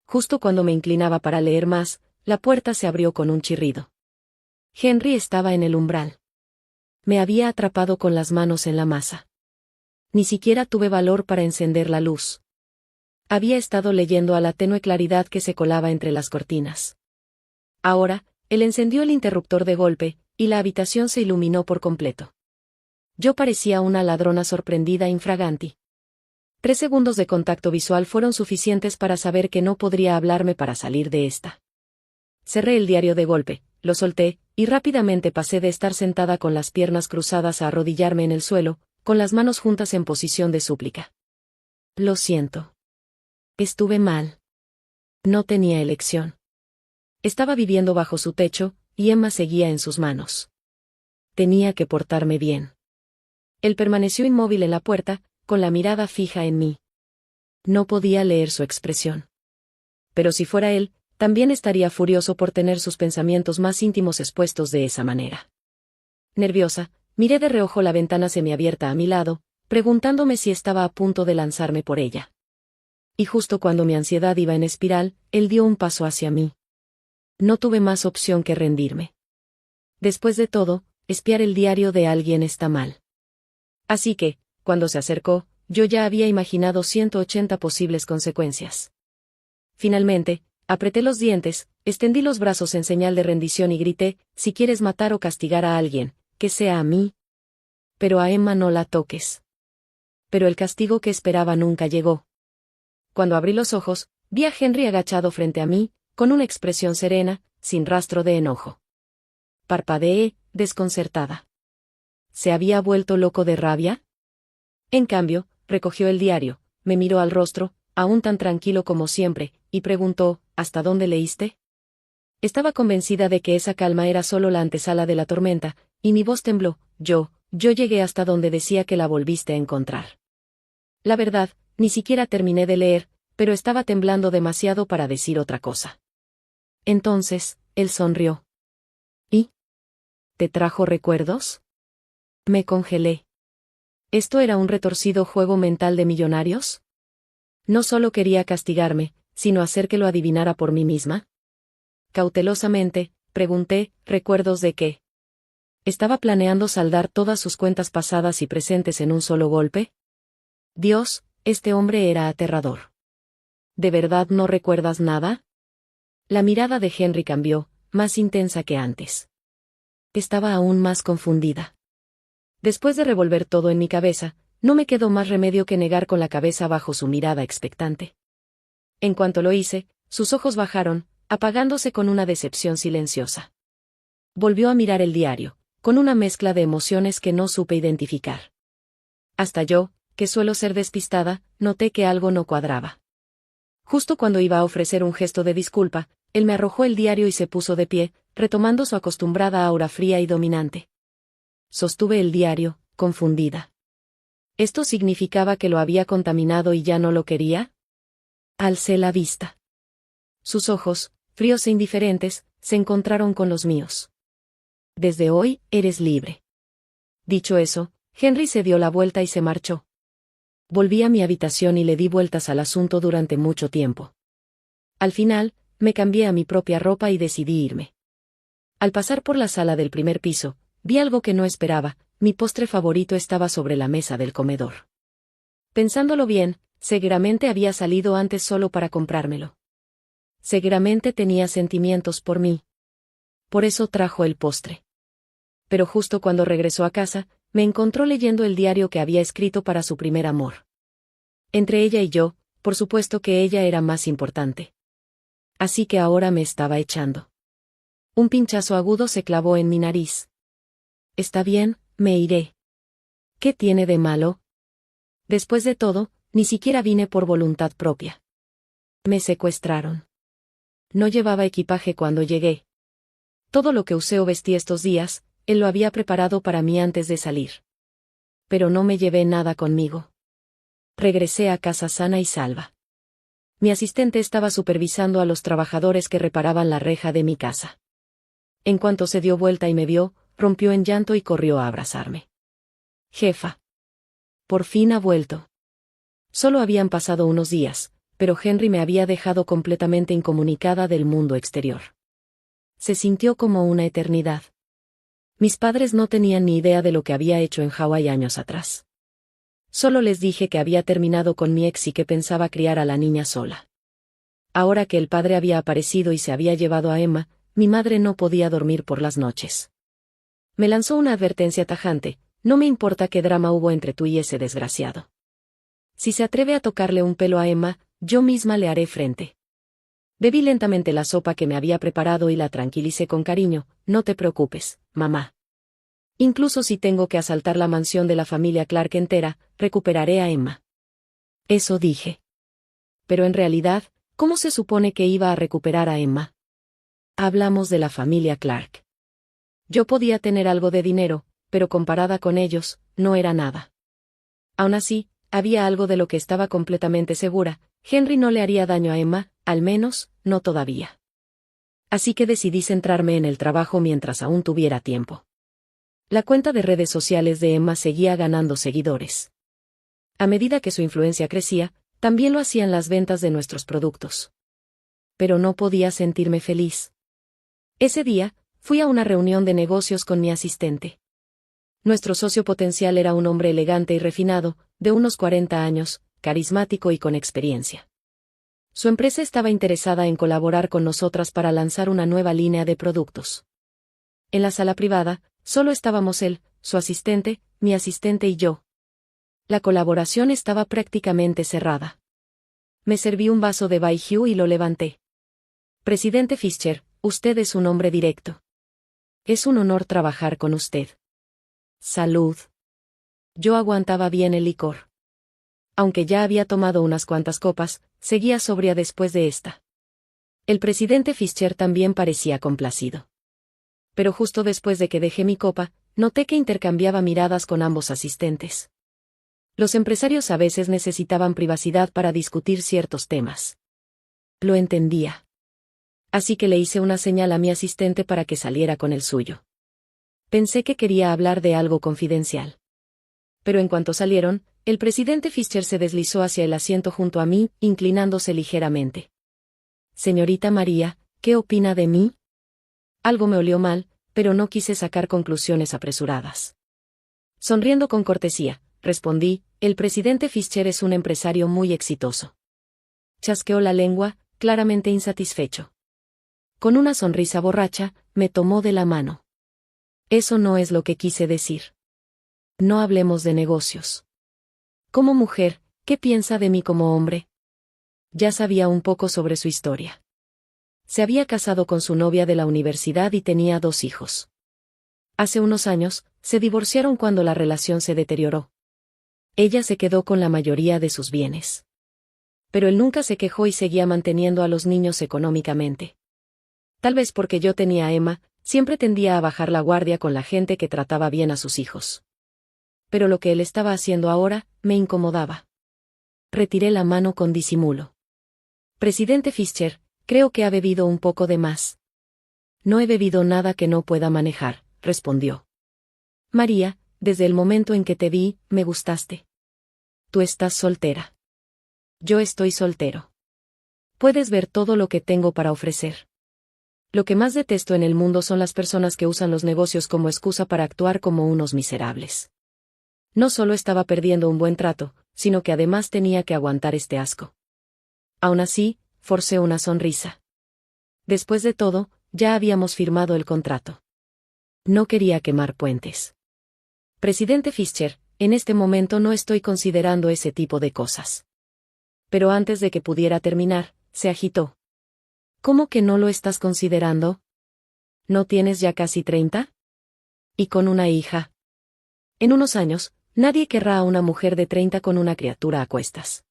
Justo cuando me inclinaba para leer más, la puerta se abrió con un chirrido. Henry estaba en el umbral. Me había atrapado con las manos en la masa. Ni siquiera tuve valor para encender la luz. Había estado leyendo a la tenue claridad que se colaba entre las cortinas. Ahora, él encendió el interruptor de golpe, y la habitación se iluminó por completo. Yo parecía una ladrona sorprendida infraganti. 3 segundos de contacto visual fueron suficientes para saber que no podría hablarme para salir de esta. Cerré el diario de golpe, lo solté, y rápidamente pasé de estar sentada con las piernas cruzadas a arrodillarme en el suelo, con las manos juntas en posición de súplica. Lo siento. Estuve mal. No tenía elección. Estaba viviendo bajo su techo, y Emma seguía en sus manos. Tenía que portarme bien. Él permaneció inmóvil en la puerta, con la mirada fija en mí. No podía leer su expresión. Pero si fuera él, también estaría furioso por tener sus pensamientos más íntimos expuestos de esa manera. Nerviosa, miré de reojo la ventana semiabierta a mi lado, preguntándome si estaba a punto de lanzarme por ella. Y justo cuando mi ansiedad iba en espiral, él dio un paso hacia mí. No tuve más opción que rendirme. Después de todo, espiar el diario de alguien está mal. Así que, cuando se acercó, yo ya había imaginado 180 posibles consecuencias. Finalmente, apreté los dientes, extendí los brazos en señal de rendición y grité, si quieres matar o castigar a alguien, que sea a mí. pero a Emma no la toques. Pero el castigo que esperaba nunca llegó. Cuando abrí los ojos, vi a Henry agachado frente a mí, con una expresión serena, sin rastro de enojo. Parpadeé, desconcertada. ¿Se había vuelto loco de rabia? En cambio, recogió el diario, me miró al rostro, aún tan tranquilo como siempre, y preguntó, ¿hasta dónde leíste? Estaba convencida de que esa calma era solo la antesala de la tormenta, y mi voz tembló. Yo llegué hasta donde decía que la volviste a encontrar. La verdad, ni siquiera terminé de leer, pero estaba temblando demasiado para decir otra cosa. Entonces, él sonrió. ¿Y? ¿Te trajo recuerdos? Me congelé. ¿Esto era un retorcido juego mental de millonarios? No solo quería castigarme, sino hacer que lo adivinara por mí misma. Cautelosamente, pregunté, ¿recuerdos de qué? ¿Estaba planeando saldar todas sus cuentas pasadas y presentes en un solo golpe? Dios, este hombre era aterrador. ¿De verdad no recuerdas nada? La mirada de Henry cambió, más intensa que antes. Estaba aún más confundida. Después de revolver todo en mi cabeza, no me quedó más remedio que negar con la cabeza bajo su mirada expectante. En cuanto lo hice, sus ojos bajaron, apagándose con una decepción silenciosa. Volvió a mirar el diario, con una mezcla de emociones que no supe identificar. Hasta yo, que suelo ser despistada, noté que algo no cuadraba. Justo cuando iba a ofrecer un gesto de disculpa, él me arrojó el diario y se puso de pie, retomando su acostumbrada aura fría y dominante. Sostuve el diario, confundida. ¿Esto significaba que lo había contaminado y ya no lo quería? Alcé la vista. Sus ojos, fríos e indiferentes, se encontraron con los míos. Desde hoy, eres libre. Dicho eso, Henry se dio la vuelta y se marchó. Volví a mi habitación y le di vueltas al asunto durante mucho tiempo. Al final, me cambié a mi propia ropa y decidí irme. Al pasar por la sala del primer piso, vi algo que no esperaba. Mi postre favorito estaba sobre la mesa del comedor. Pensándolo bien, seguramente había salido antes solo para comprármelo. Seguramente tenía sentimientos por mí. Por eso trajo el postre. Pero justo cuando regresó a casa, me encontró leyendo el diario que había escrito para su primer amor. Entre ella y yo, por supuesto que ella era más importante. Así que ahora me estaba echando. Un pinchazo agudo se clavó en mi nariz. Está bien, me iré. ¿Qué tiene de malo? Después de todo, ni siquiera vine por voluntad propia. Me secuestraron. No llevaba equipaje cuando llegué. Todo lo que usé o vestí estos días, él lo había preparado para mí antes de salir. Pero no me llevé nada conmigo. Regresé a casa sana y salva. Mi asistente estaba supervisando a los trabajadores que reparaban la reja de mi casa. En cuanto se dio vuelta y me vio, rompió en llanto y corrió a abrazarme. Jefa. Por fin ha vuelto. Solo habían pasado unos días, pero Henry me había dejado completamente incomunicada del mundo exterior. Se sintió como una eternidad. Mis padres no tenían ni idea de lo que había hecho en Hawái años atrás. Solo les dije que había terminado con mi ex y que pensaba criar a la niña sola. Ahora que el padre había aparecido y se había llevado a Emma, mi madre no podía dormir por las noches. Me lanzó una advertencia tajante: no me importa qué drama hubo entre tú y ese desgraciado. Si se atreve a tocarle un pelo a Emma, yo misma le haré frente. Bebí lentamente la sopa que me había preparado y la tranquilicé con cariño. No te preocupes, mamá. Incluso si tengo que asaltar la mansión de la familia Clark entera, recuperaré a Emma. Eso dije. Pero en realidad, ¿cómo se supone que iba a recuperar a Emma? Hablamos de la familia Clark. Yo podía tener algo de dinero, pero comparada con ellos, no era nada. Aún así, había algo de lo que estaba completamente segura: Henry no le haría daño a Emma, al menos, no todavía. Así que decidí centrarme en el trabajo mientras aún tuviera tiempo. La cuenta de redes sociales de Emma seguía ganando seguidores. A medida que su influencia crecía, también lo hacían las ventas de nuestros productos. Pero no podía sentirme feliz. Ese día, fui a una reunión de negocios con mi asistente. Nuestro socio potencial era un hombre elegante y refinado, de unos 40 años, carismático y con experiencia. Su empresa estaba interesada en colaborar con nosotras para lanzar una nueva línea de productos. En la sala privada, solo estábamos él, su asistente, mi asistente y yo. La colaboración estaba prácticamente cerrada. Me serví un vaso de Baijiu y lo levanté. Presidente Fischer, usted es un hombre directo. Es un honor trabajar con usted. Salud. Yo aguantaba bien el licor. Aunque ya había tomado unas cuantas copas, seguía sobria después de esta. El presidente Fischer también parecía complacido. Pero justo después de que dejé mi copa, noté que intercambiaba miradas con ambos asistentes. Los empresarios a veces necesitaban privacidad para discutir ciertos temas. Lo entendía. Así que le hice una señal a mi asistente para que saliera con el suyo. Pensé que quería hablar de algo confidencial. Pero en cuanto salieron, el presidente Fischer se deslizó hacia el asiento junto a mí, inclinándose ligeramente. Señorita María, ¿qué opina de mí? Algo me olió mal, pero no quise sacar conclusiones apresuradas. Sonriendo con cortesía, respondí, el presidente Fischer es un empresario muy exitoso. Chasqueó la lengua, claramente insatisfecho. Con una sonrisa borracha, me tomó de la mano. Eso no es lo que quise decir. No hablemos de negocios. Como mujer, ¿qué piensa de mí como hombre? Ya sabía un poco sobre su historia. Se había casado con su novia de la universidad y tenía 2 hijos. Hace unos años, se divorciaron cuando la relación se deterioró. Ella se quedó con la mayoría de sus bienes. Pero él nunca se quejó y seguía manteniendo a los niños económicamente. Tal vez porque yo tenía a Emma, siempre tendía a bajar la guardia con la gente que trataba bien a sus hijos. Pero lo que él estaba haciendo ahora, me incomodaba. Retiré la mano con disimulo. Presidente Fischer, creo que ha bebido un poco de más. No he bebido nada que no pueda manejar, respondió. María, desde el momento en que te vi, me gustaste. Tú estás soltera. Yo estoy soltero. Puedes ver todo lo que tengo para ofrecer. Lo que más detesto en el mundo son las personas que usan los negocios como excusa para actuar como unos miserables. No solo estaba perdiendo un buen trato, sino que además tenía que aguantar este asco. Aún así, forcé una sonrisa. Después de todo, ya habíamos firmado el contrato. No quería quemar puentes. Presidente Fischer, en este momento no estoy considerando ese tipo de cosas. Pero antes de que pudiera terminar, se agitó. ¿Cómo que no lo estás considerando? ¿No tienes ya casi 30? ¿Y con una hija? En unos años, nadie querrá a una mujer de 30 con una criatura a cuestas.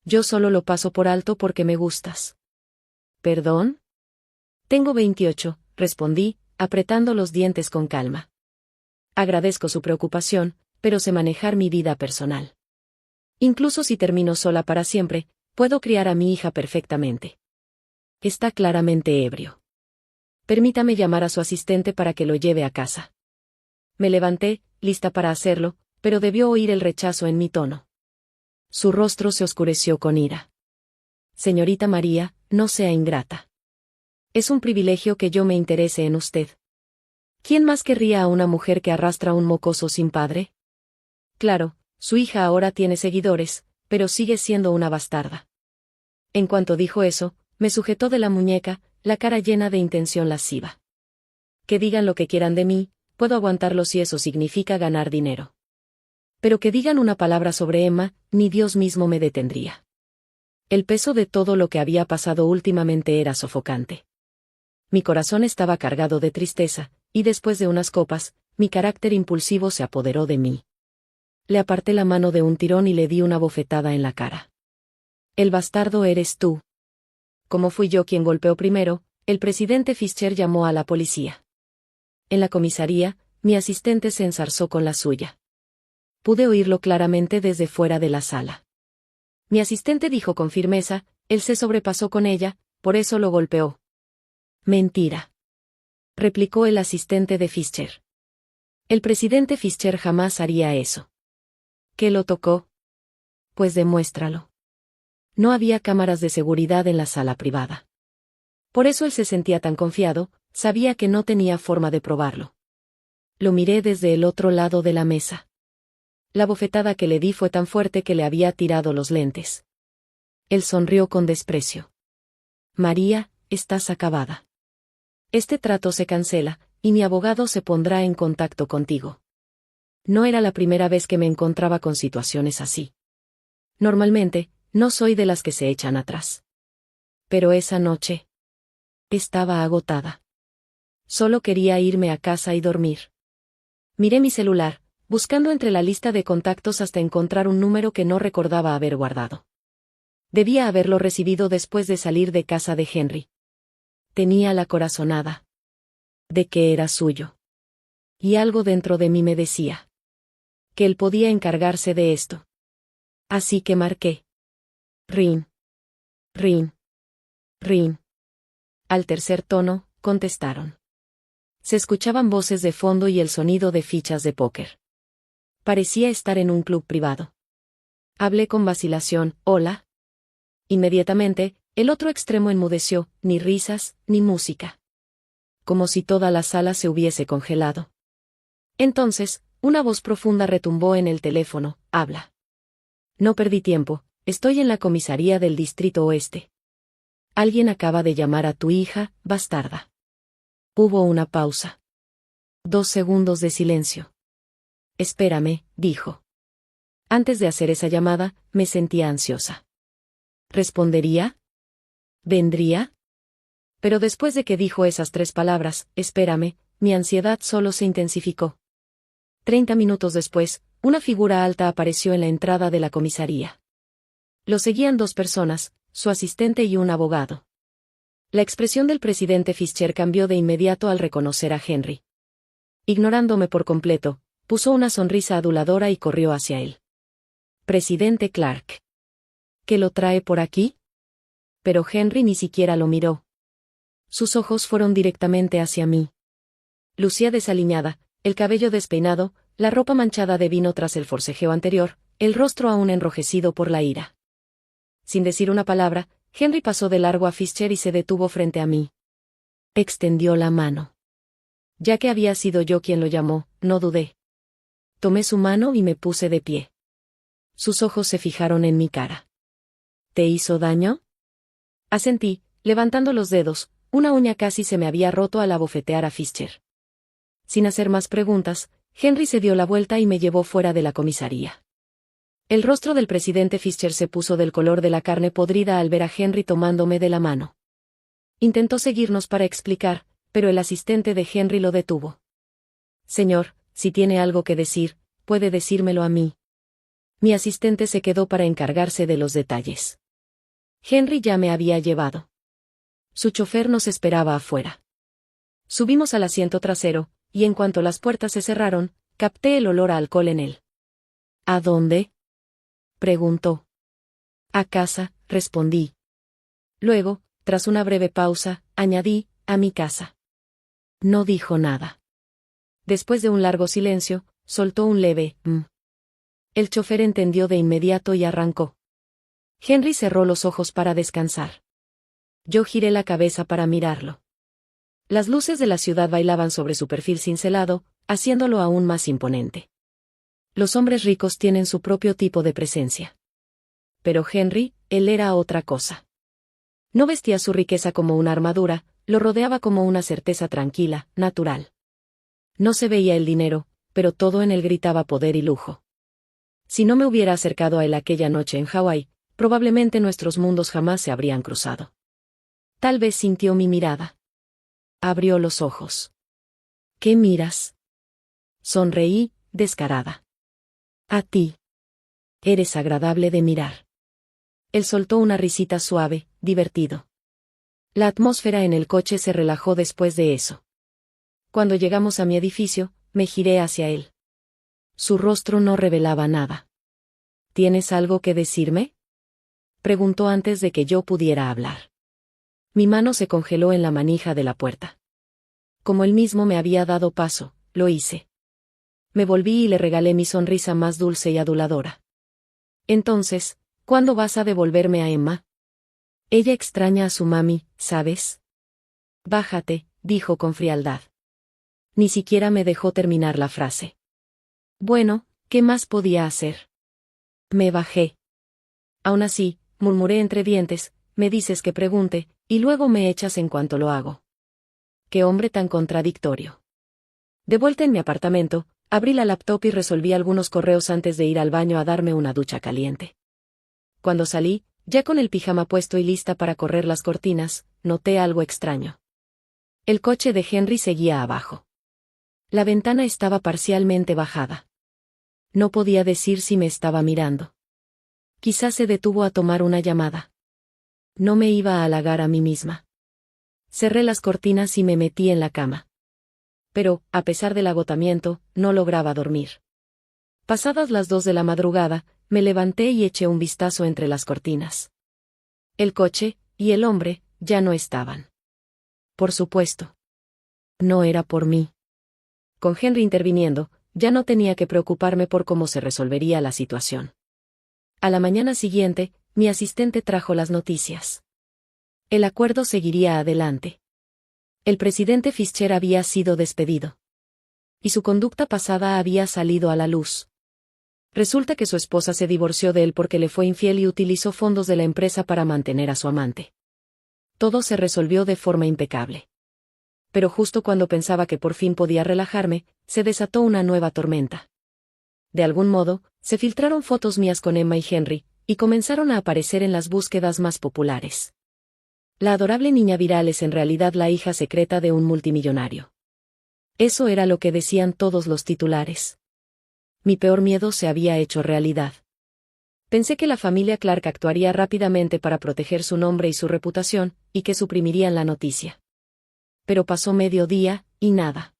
Yo solo lo paso por alto porque me gustas. ¿Perdón? Tengo 28, respondí, apretando los dientes con calma. Agradezco su preocupación, pero sé manejar mi vida personal. Incluso si termino sola para siempre, puedo criar a mi hija perfectamente. Está claramente ebrio. Permítame llamar a su asistente para que lo lleve a casa. Me levanté, lista para hacerlo, pero debió oír el rechazo en mi tono. Su rostro se oscureció con ira. Señorita María, no sea ingrata. Es un privilegio que yo me interese en usted. ¿Quién más querría a una mujer que arrastra un mocoso sin padre? Claro, su hija ahora tiene seguidores, pero sigue siendo una bastarda. En cuanto dijo eso, me sujetó de la muñeca, la cara llena de intención lasciva. Que digan lo que quieran de mí, puedo aguantarlo si eso significa ganar dinero. Pero que digan una palabra sobre Emma, ni Dios mismo me detendría. El peso de todo lo que había pasado últimamente era sofocante. Mi corazón estaba cargado de tristeza, y después de unas copas, mi carácter impulsivo se apoderó de mí. Le aparté la mano de un tirón y le di una bofetada en la cara. El bastardo eres tú. Como fui yo quien golpeó primero, el presidente Fischer llamó a la policía. En la comisaría, mi asistente se enzarzó con la suya. Pude oírlo claramente desde fuera de la sala. Mi asistente dijo con firmeza, él se sobrepasó con ella, por eso lo golpeó. Mentira. Replicó el asistente de Fischer. El presidente Fischer jamás haría eso. ¿Qué lo tocó? Pues demuéstralo. No había cámaras de seguridad en la sala privada. Por eso él se sentía tan confiado, sabía que no tenía forma de probarlo. Lo miré desde el otro lado de la mesa. La bofetada que le di fue tan fuerte que le había tirado los lentes. Él sonrió con desprecio. María, estás acabada. Este trato se cancela, y mi abogado se pondrá en contacto contigo. No era la primera vez que me encontraba con situaciones así. Normalmente, no soy de las que se echan atrás. Pero esa noche estaba agotada. Solo quería irme a casa y dormir. Miré mi celular, buscando entre la lista de contactos hasta encontrar un número que no recordaba haber guardado. Debía haberlo recibido después de salir de casa de Henry. Tenía la corazonada de que era suyo. Y algo dentro de mí me decía que él podía encargarse de esto. Así que marqué. Rin. Rin. Rin. Al tercer tono, contestaron. Se escuchaban voces de fondo y el sonido de fichas de póker. Parecía estar en un club privado. Hablé con vacilación, «Hola». Inmediatamente, el otro extremo enmudeció, ni risas, ni música. Como si toda la sala se hubiese congelado. Entonces, una voz profunda retumbó en el teléfono, «Habla». No perdí tiempo, estoy en la comisaría del Distrito Oeste. Alguien acaba de llamar a tu hija, bastarda. Hubo una pausa. 2 segundos de silencio. Espérame, dijo. Antes de hacer esa llamada, me sentía ansiosa. ¿Respondería? ¿Vendría? Pero después de que dijo esas 3 palabras, espérame, mi ansiedad solo se intensificó. 30 minutos después, una figura alta apareció en la entrada de la comisaría. Lo seguían 2 personas, su asistente y un abogado. La expresión del presidente Fischer cambió de inmediato al reconocer a Henry. Ignorándome por completo, puso una sonrisa aduladora y corrió hacia él. Presidente Clark. ¿Qué lo trae por aquí? Pero Henry ni siquiera lo miró. Sus ojos fueron directamente hacia mí. Lucía desaliñada, el cabello despeinado, la ropa manchada de vino tras el forcejeo anterior, el rostro aún enrojecido por la ira. Sin decir una palabra, Henry pasó de largo a Fischer y se detuvo frente a mí. Extendió la mano. Ya que había sido yo quien lo llamó, no dudé. Tomé su mano y me puse de pie. Sus ojos se fijaron en mi cara. ¿Te hizo daño? Asentí, levantando los dedos, una uña casi se me había roto al abofetear a Fischer. Sin hacer más preguntas, Henry se dio la vuelta y me llevó fuera de la comisaría. El rostro del presidente Fischer se puso del color de la carne podrida al ver a Henry tomándome de la mano. Intentó seguirnos para explicar, pero el asistente de Henry lo detuvo. Señor, si tiene algo que decir, puede decírmelo a mí. Mi asistente se quedó para encargarse de los detalles. Henry ya me había llevado. Su chofer nos esperaba afuera. Subimos al asiento trasero, y en cuanto las puertas se cerraron, capté el olor a alcohol en él. ¿A dónde?, preguntó. A casa, respondí. Luego, tras una breve pausa, añadí, a mi casa. No dijo nada. Después de un largo silencio, soltó un leve El chofer entendió de inmediato y arrancó. Henry cerró los ojos para descansar. Yo giré la cabeza para mirarlo. Las luces de la ciudad bailaban sobre su perfil cincelado, haciéndolo aún más imponente. Los hombres ricos tienen su propio tipo de presencia. Pero Henry, él era otra cosa. No vestía su riqueza como una armadura, lo rodeaba como una certeza tranquila, natural. No se veía el dinero, pero todo en él gritaba poder y lujo. Si no me hubiera acercado a él aquella noche en Hawái, probablemente nuestros mundos jamás se habrían cruzado. Tal vez sintió mi mirada. Abrió los ojos. ¿Qué miras? Sonreí, descarada. A ti. Eres agradable de mirar. Él soltó una risita suave, divertido. La atmósfera en el coche se relajó después de eso. Cuando llegamos a mi edificio, me giré hacia él. Su rostro no revelaba nada. ¿Tienes algo que decirme?, preguntó antes de que yo pudiera hablar. Mi mano se congeló en la manija de la puerta. Como él mismo me había dado paso, lo hice. Me volví y le regalé mi sonrisa más dulce y aduladora. Entonces, ¿cuándo vas a devolverme a Emma? Ella extraña a su mami, ¿sabes? Bájate, dijo con frialdad. Ni siquiera me dejó terminar la frase. Bueno, ¿qué más podía hacer? Me bajé. Aún así, murmuré entre dientes, me dices que pregunte, y luego me echas en cuanto lo hago. Qué hombre tan contradictorio. De vuelta en mi apartamento, Abrí la laptop y resolví algunos correos antes de ir al baño a darme una ducha caliente. Cuando salí, ya con el pijama puesto y lista para correr las cortinas, noté algo extraño. El coche de Henry seguía abajo. La ventana estaba parcialmente bajada. No podía decir si me estaba mirando. Quizás se detuvo a tomar una llamada. No me iba a halagar a mí misma. Cerré las cortinas y me metí en la cama. Pero, a pesar del agotamiento, no lograba dormir. Pasadas las 2 de la madrugada, me levanté y eché un vistazo entre las cortinas. El coche, y el hombre, ya no estaban. Por supuesto. No era por mí. Con Henry interviniendo, ya no tenía que preocuparme por cómo se resolvería la situación. A la mañana siguiente, mi asistente trajo las noticias. El acuerdo seguiría adelante. El presidente Fischer había sido despedido. Y su conducta pasada había salido a la luz. Resulta que su esposa se divorció de él porque le fue infiel y utilizó fondos de la empresa para mantener a su amante. Todo se resolvió de forma impecable. Pero justo cuando pensaba que por fin podía relajarme, se desató una nueva tormenta. De algún modo, se filtraron fotos mías con Emma y Henry, y comenzaron a aparecer en las búsquedas más populares. La adorable niña viral es en realidad la hija secreta de un multimillonario. Eso era lo que decían todos los titulares. Mi peor miedo se había hecho realidad. Pensé que la familia Clark actuaría rápidamente para proteger su nombre y su reputación, y que suprimirían la noticia. Pero pasó mediodía, y nada.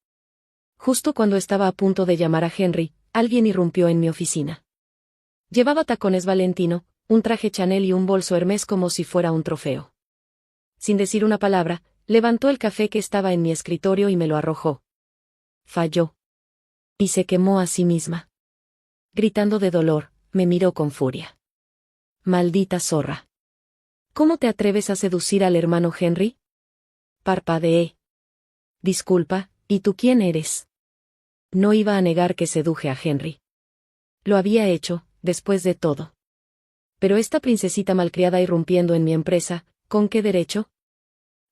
Justo cuando estaba a punto de llamar a Henry, alguien irrumpió en mi oficina. Llevaba tacones Valentino, un traje Chanel y un bolso Hermès como si fuera un trofeo. Sin decir una palabra, levantó el café que estaba en mi escritorio y me lo arrojó. Falló. Y se quemó a sí misma. Gritando de dolor, me miró con furia. Maldita zorra. ¿Cómo te atreves a seducir al hermano Henry? Parpadeé. Disculpa, ¿y tú quién eres? No iba a negar que seduje a Henry. Lo había hecho, después de todo. Pero esta princesita malcriada irrumpiendo en mi empresa, ¿con qué derecho?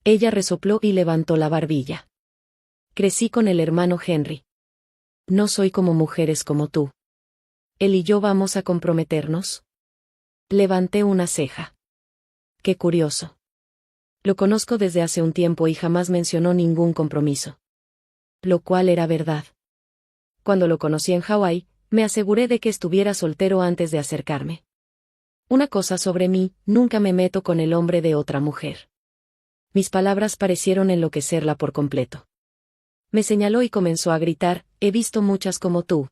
Ella resopló y levantó la barbilla. Crecí con el hermano Henry. No soy como mujeres como tú. Él y yo vamos a comprometernos. Levanté una ceja. Qué curioso. Lo conozco desde hace un tiempo y jamás mencionó ningún compromiso. Lo cual era verdad. Cuando lo conocí en Hawái, me aseguré de que estuviera soltero antes de acercarme. Una cosa sobre mí, nunca me meto con el hombre de otra mujer. Mis palabras parecieron enloquecerla por completo. Me señaló y comenzó a gritar, he visto muchas como tú.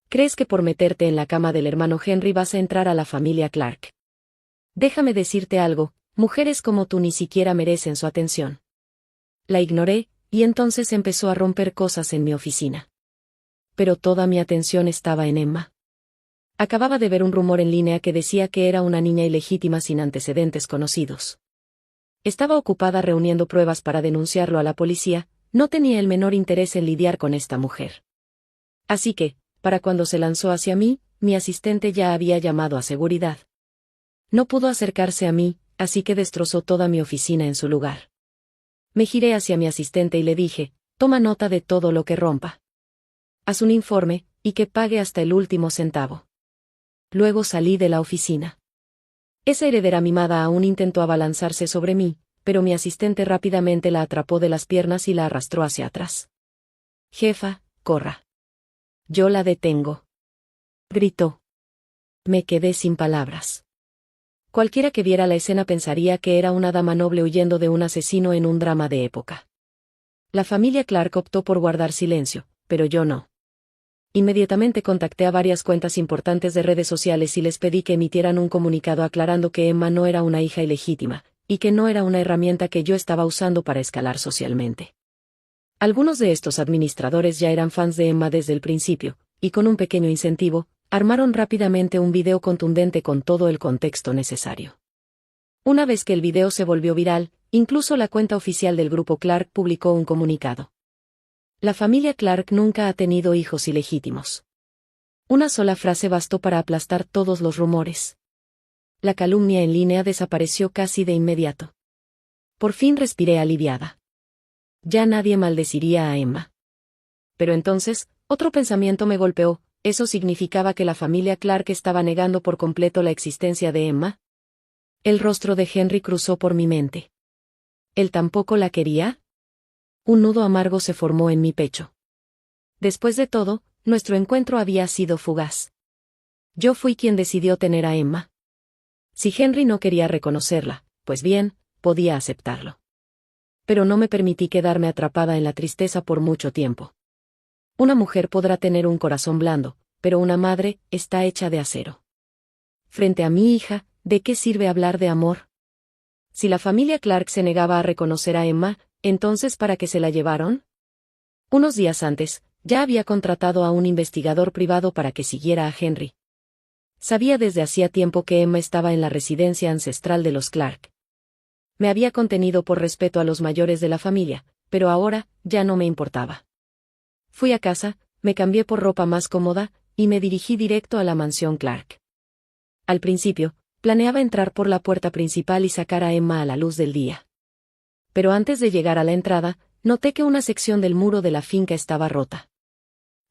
¿Crees que por meterte en la cama del hermano Henry vas a entrar a la familia Clark? Déjame decirte algo, mujeres como tú ni siquiera merecen su atención. La ignoré, y entonces empezó a romper cosas en mi oficina. Pero toda mi atención estaba en Emma. Acababa de ver un rumor en línea que decía que era una niña ilegítima sin antecedentes conocidos. Estaba ocupada reuniendo pruebas para denunciarlo a la policía, no tenía el menor interés en lidiar con esta mujer. Así que, para cuando se lanzó hacia mí, mi asistente ya había llamado a seguridad. No pudo acercarse a mí, así que destrozó toda mi oficina en su lugar. Me giré hacia mi asistente y le dije, toma nota de todo lo que rompa. Haz un informe, y que pague hasta el último centavo. Luego salí de la oficina. Esa heredera mimada aún intentó abalanzarse sobre mí, pero mi asistente rápidamente la atrapó de las piernas y la arrastró hacia atrás. Jefa, corra. Yo la detengo. Gritó. Me quedé sin palabras. Cualquiera que viera la escena pensaría que era una dama noble huyendo de un asesino en un drama de época. La familia Clark optó por guardar silencio, pero yo no. Inmediatamente contacté a varias cuentas importantes de redes sociales y les pedí que emitieran un comunicado aclarando que Emma no era una hija ilegítima, y que no era una herramienta que yo estaba usando para escalar socialmente. Algunos de estos administradores ya eran fans de Emma desde el principio, y con un pequeño incentivo, armaron rápidamente un video contundente con todo el contexto necesario. Una vez que el video se volvió viral, incluso la cuenta oficial del grupo Clark publicó un comunicado. La familia Clark nunca ha tenido hijos ilegítimos. Una sola frase bastó para aplastar todos los rumores. La calumnia en línea desapareció casi de inmediato. Por fin respiré aliviada. Ya nadie maldeciría a Emma. Pero entonces, otro pensamiento me golpeó. ¿Eso significaba que la familia Clark estaba negando por completo la existencia de Emma? El rostro de Henry cruzó por mi mente. ¿Él tampoco la quería? Un nudo amargo se formó en mi pecho. Después de todo, nuestro encuentro había sido fugaz. Yo fui quien decidió tener a Emma. Si Henry no quería reconocerla, pues bien, podía aceptarlo. Pero no me permití quedarme atrapada en la tristeza por mucho tiempo. Una mujer podrá tener un corazón blando, pero una madre está hecha de acero. Frente a mi hija, ¿de qué sirve hablar de amor? Si la familia Clark se negaba a reconocer a Emma, ¿entonces para qué se la llevaron? Unos días antes, ya había contratado a un investigador privado para que siguiera a Henry. Sabía desde hacía tiempo que Emma estaba en la residencia ancestral de los Clark. Me había contenido por respeto a los mayores de la familia, pero ahora, ya no me importaba. Fui a casa, me cambié por ropa más cómoda, y me dirigí directo a la mansión Clark. Al principio, planeaba entrar por la puerta principal y sacar a Emma a la luz del día. Pero antes de llegar a la entrada, noté que una sección del muro de la finca estaba rota.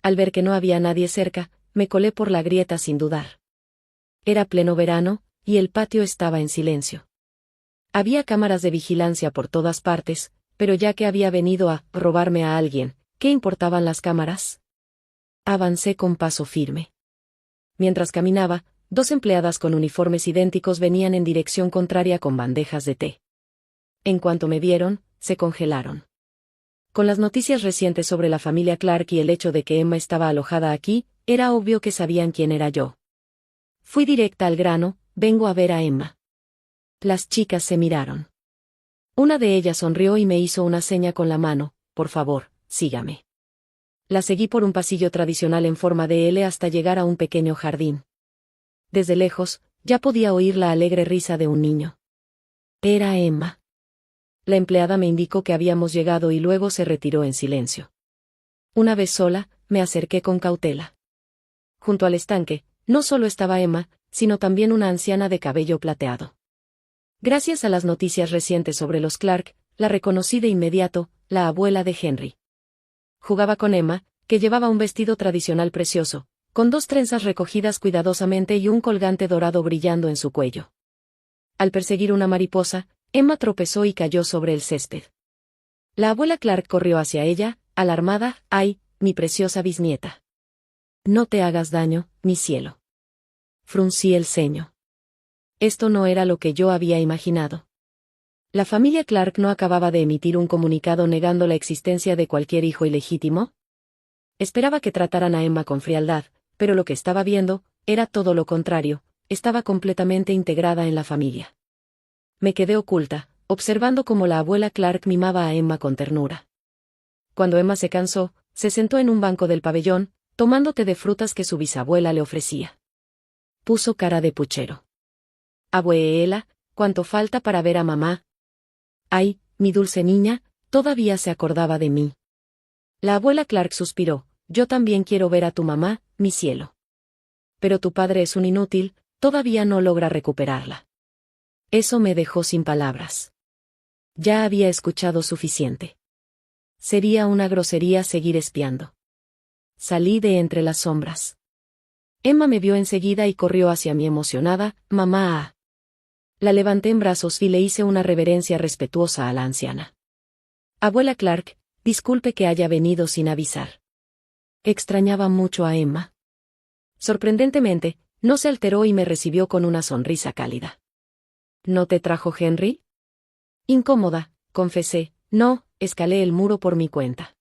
Al ver que no había nadie cerca, me colé por la grieta sin dudar. Era pleno verano, y el patio estaba en silencio. Había cámaras de vigilancia por todas partes, pero ya que había venido a robarme a alguien, ¿qué importaban las cámaras? Avancé con paso firme. Mientras caminaba, 2 empleadas con uniformes idénticos venían en dirección contraria con bandejas de té. En cuanto me vieron, se congelaron. Con las noticias recientes sobre la familia Clark y el hecho de que Emma estaba alojada aquí, era obvio que sabían quién era yo. Fui directa al grano, vengo a ver a Emma. Las chicas se miraron. Una de ellas sonrió y me hizo una seña con la mano, por favor, sígame. La seguí por un pasillo tradicional en forma de L hasta llegar a un pequeño jardín. Desde lejos, ya podía oír la alegre risa de un niño. Era Emma. La empleada me indicó que habíamos llegado y luego se retiró en silencio. Una vez sola, me acerqué con cautela. Junto al estanque, no solo estaba Emma, sino también una anciana de cabello plateado. Gracias a las noticias recientes sobre los Clark, la reconocí de inmediato, la abuela de Henry. Jugaba con Emma, que llevaba un vestido tradicional precioso, con 2 trenzas recogidas cuidadosamente y un colgante dorado brillando en su cuello. Al perseguir una mariposa, Emma tropezó y cayó sobre el césped. La abuela Clark corrió hacia ella, alarmada. «¡Ay, mi preciosa bisnieta! No te hagas daño, mi cielo». Fruncí el ceño. Esto no era lo que yo había imaginado. ¿La familia Clark no acababa de emitir un comunicado negando la existencia de cualquier hijo ilegítimo? Esperaba que trataran a Emma con frialdad, pero lo que estaba viendo era todo lo contrario, estaba completamente integrada en la familia. Me quedé oculta, observando cómo la abuela Clark mimaba a Emma con ternura. Cuando Emma se cansó, se sentó en un banco del pabellón, tomando té de frutas que su bisabuela le ofrecía. Puso cara de puchero. «Abuela, ¿cuánto falta para ver a mamá?» «Ay, mi dulce niña», todavía se acordaba de mí. La abuela Clark suspiró. «Yo también quiero ver a tu mamá, mi cielo. Pero tu padre es un inútil, todavía no logra recuperarla». Eso me dejó sin palabras. Ya había escuchado suficiente. Sería una grosería seguir espiando. Salí de entre las sombras. Emma me vio enseguida y corrió hacia mí emocionada. «Mamá». La levanté en brazos y le hice una reverencia respetuosa a la anciana. «Abuela Clark, disculpe que haya venido sin avisar. Extrañaba mucho a Emma». Sorprendentemente, no se alteró y me recibió con una sonrisa cálida. «¿No te trajo Henry?» Incómoda, confesé. «No, escalé el muro por mi cuenta».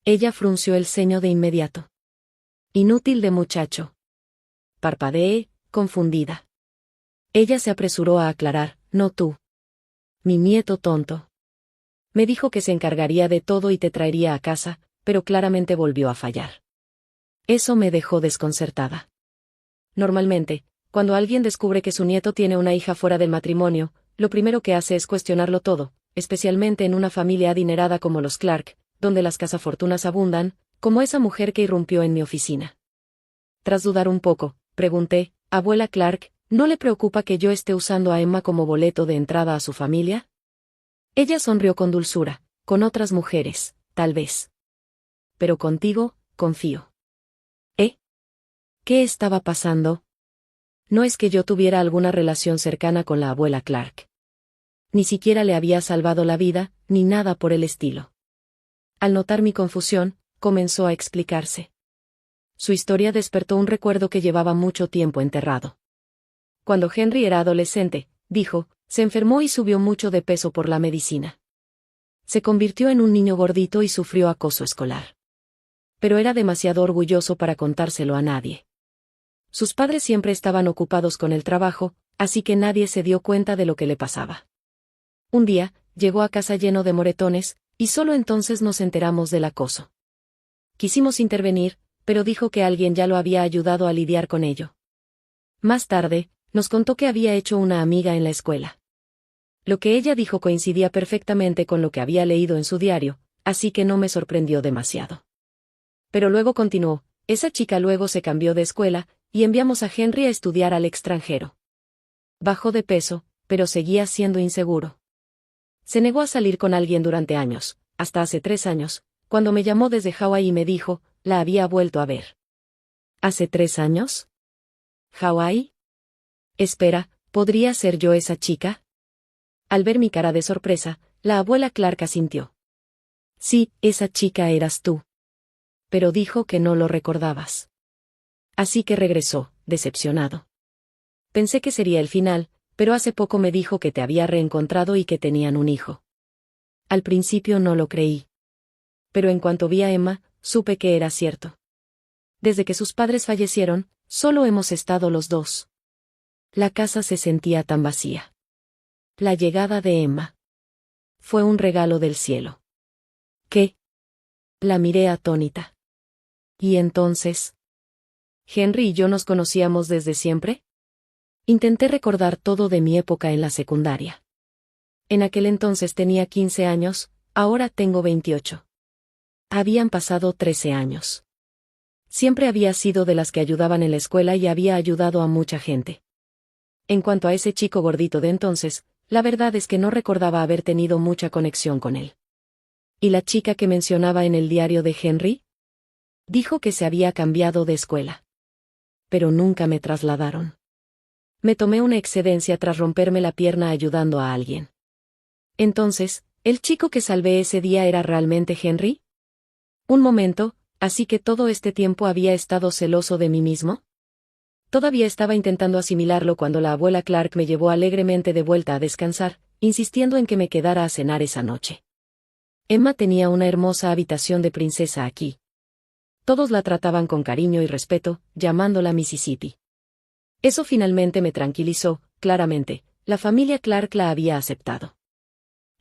Ella frunció el ceño de inmediato. «Inútil de muchacho». Parpadeé, confundida. Ella se apresuró a aclarar. «No tú. Mi nieto tonto. Me dijo que se encargaría de todo y te traería a casa, pero claramente volvió a fallar». Eso me dejó desconcertada. Normalmente, cuando alguien descubre que su nieto tiene una hija fuera del matrimonio, lo primero que hace es cuestionarlo todo, especialmente en una familia adinerada como los Clark, donde las cazafortunas abundan, como esa mujer que irrumpió en mi oficina. Tras dudar un poco, pregunté: «Abuela Clark, ¿no le preocupa que yo esté usando a Emma como boleto de entrada a su familia?» Ella sonrió con dulzura. «Con otras mujeres, tal vez. Pero contigo, confío. ¿Qué estaba pasando? No es que yo tuviera alguna relación cercana con la abuela Clark. Ni siquiera le había salvado la vida, ni nada por el estilo. Al notar mi confusión, comenzó a explicarse. Su historia despertó un recuerdo que llevaba mucho tiempo enterrado. Cuando Henry era adolescente, dijo, se enfermó y subió mucho de peso por la medicina. Se convirtió en un niño gordito y sufrió acoso escolar. Pero era demasiado orgulloso para contárselo a nadie. Sus padres siempre estaban ocupados con el trabajo, así que nadie se dio cuenta de lo que le pasaba. Un día, llegó a casa lleno de moretones, y solo entonces nos enteramos del acoso. Quisimos intervenir, pero dijo que alguien ya lo había ayudado a lidiar con ello. Más tarde, nos contó que había hecho una amiga en la escuela. Lo que ella dijo coincidía perfectamente con lo que había leído en su diario, así que no me sorprendió demasiado. Pero luego continuó, esa chica luego se cambió de escuela, y enviamos a Henry a estudiar al extranjero. Bajó de peso, pero seguía siendo inseguro. Se negó a salir con alguien durante años, hasta hace 3 años, cuando me llamó desde Hawái y me dijo, la había vuelto a ver. ¿Hace 3 años? ¿Hawái? Espera, ¿podría ser yo esa chica? Al ver mi cara de sorpresa, la abuela Clark asintió. Sí, esa chica eras tú. Pero dijo que no lo recordabas. Así que regresó, decepcionado. Pensé que sería el final, pero hace poco me dijo que te había reencontrado y que tenían un hijo. Al principio no lo creí. Pero en cuanto vi a Emma, supe que era cierto. Desde que sus padres fallecieron, solo hemos estado los dos. La casa se sentía tan vacía. La llegada de Emma fue un regalo del cielo. ¿Qué? La miré atónita. ¿Y entonces? ¿Henry y yo nos conocíamos desde siempre? Intenté recordar todo de mi época en la secundaria. En aquel entonces tenía 15 años, ahora tengo 28. Habían pasado 13 años. Siempre había sido de las que ayudaban en la escuela y había ayudado a mucha gente. En cuanto a ese chico gordito de entonces, la verdad es que no recordaba haber tenido mucha conexión con él. ¿Y la chica que mencionaba en el diario de Henry? Dijo que se había cambiado de escuela. Pero nunca me trasladaron. Me tomé una excedencia tras romperme la pierna ayudando a alguien. Entonces, ¿el chico que salvé ese día era realmente Henry? Un momento, ¿así que todo este tiempo había estado celoso de mí mismo? Todavía estaba intentando asimilarlo cuando la abuela Clark me llevó alegremente de vuelta a descansar, insistiendo en que me quedara a cenar esa noche. Emma tenía una hermosa habitación de princesa aquí. Todos la trataban con cariño y respeto, llamándola Mississippi. Eso finalmente me tranquilizó, claramente, la familia Clark la había aceptado.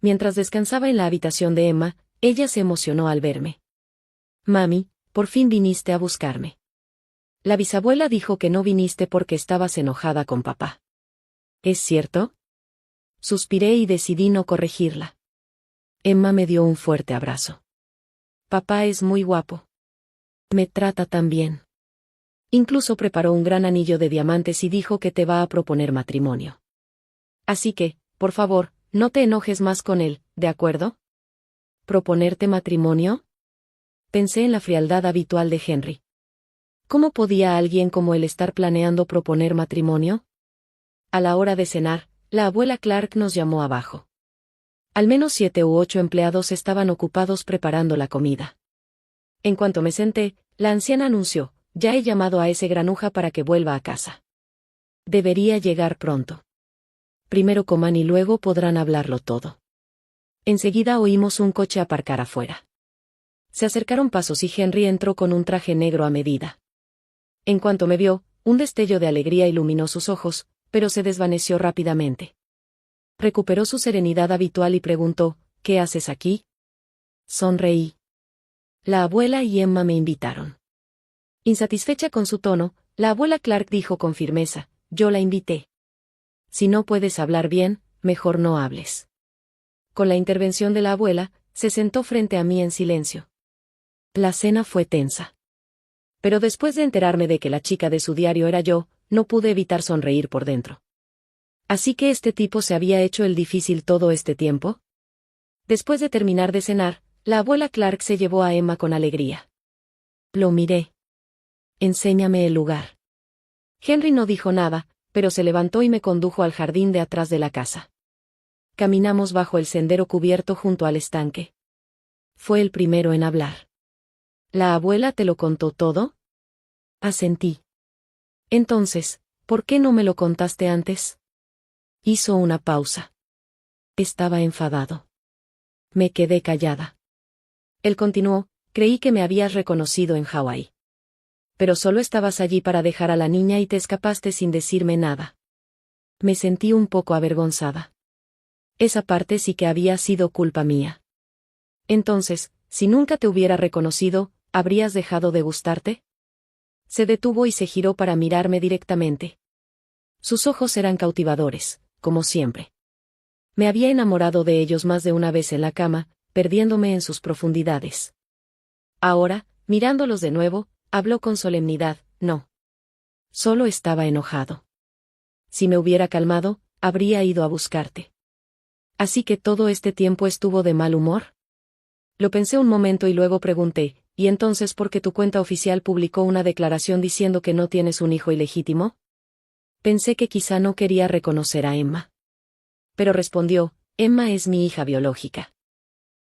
Mientras descansaba en la habitación de Emma, ella se emocionó al verme. Mami, por fin viniste a buscarme. La bisabuela dijo que no viniste porque estabas enojada con papá. ¿Es cierto? Suspiré y decidí no corregirla. Emma me dio un fuerte abrazo. Papá es muy guapo. Me trata tan bien. Incluso preparó un gran anillo de diamantes y dijo que te va a proponer matrimonio. Así que, por favor, no te enojes más con él, ¿de acuerdo? ¿Proponerte matrimonio? Pensé en la frialdad habitual de Henry. ¿Cómo podía alguien como él estar planeando proponer matrimonio? A la hora de cenar, la abuela Clark nos llamó abajo. Al menos 7 u 8 empleados estaban ocupados preparando la comida. En cuanto me senté, la anciana anunció, ya he llamado a ese granuja para que vuelva a casa. Debería llegar pronto. Primero coman y luego podrán hablarlo todo. Enseguida oímos un coche aparcar afuera. Se acercaron pasos y Henry entró con un traje negro a medida. En cuanto me vio, un destello de alegría iluminó sus ojos, pero se desvaneció rápidamente. Recuperó su serenidad habitual y preguntó, ¿qué haces aquí? Sonreí. La abuela y Emma me invitaron. Insatisfecha con su tono, la abuela Clark dijo con firmeza, yo la invité. Si no puedes hablar bien, mejor no hables. Con la intervención de la abuela, se sentó frente a mí en silencio. La cena fue tensa. Pero después de enterarme de que la chica de su diario era yo, no pude evitar sonreír por dentro. ¿Así que este tipo se había hecho el difícil todo este tiempo? Después de terminar de cenar, la abuela Clark se llevó a Emma con alegría. Lo miré. Enséñame el lugar. Henry no dijo nada, pero se levantó y me condujo al jardín de atrás de la casa. Caminamos bajo el sendero cubierto junto al estanque. Fue el primero en hablar. ¿La abuela te lo contó todo? Asentí. Entonces, ¿por qué no me lo contaste antes? Hizo una pausa. Estaba enfadado. Me quedé callada. Él continuó, creí que me habías reconocido en Hawái. Pero solo estabas allí para dejar a la niña y te escapaste sin decirme nada. Me sentí un poco avergonzada. Esa parte sí que había sido culpa mía. Entonces, si nunca te hubiera reconocido, ¿habrías dejado de gustarte? Se detuvo y se giró para mirarme directamente. Sus ojos eran cautivadores, como siempre. Me había enamorado de ellos más de una vez en la cama, perdiéndome en sus profundidades. Ahora, mirándolos de nuevo, habló con solemnidad, no. Solo estaba enojado. Si me hubiera calmado, habría ido a buscarte. ¿Así que todo este tiempo estuvo de mal humor? Lo pensé un momento y luego pregunté, ¿y entonces por qué tu cuenta oficial publicó una declaración diciendo que no tienes un hijo ilegítimo? Pensé que quizá no quería reconocer a Emma. Pero respondió, Emma es mi hija biológica.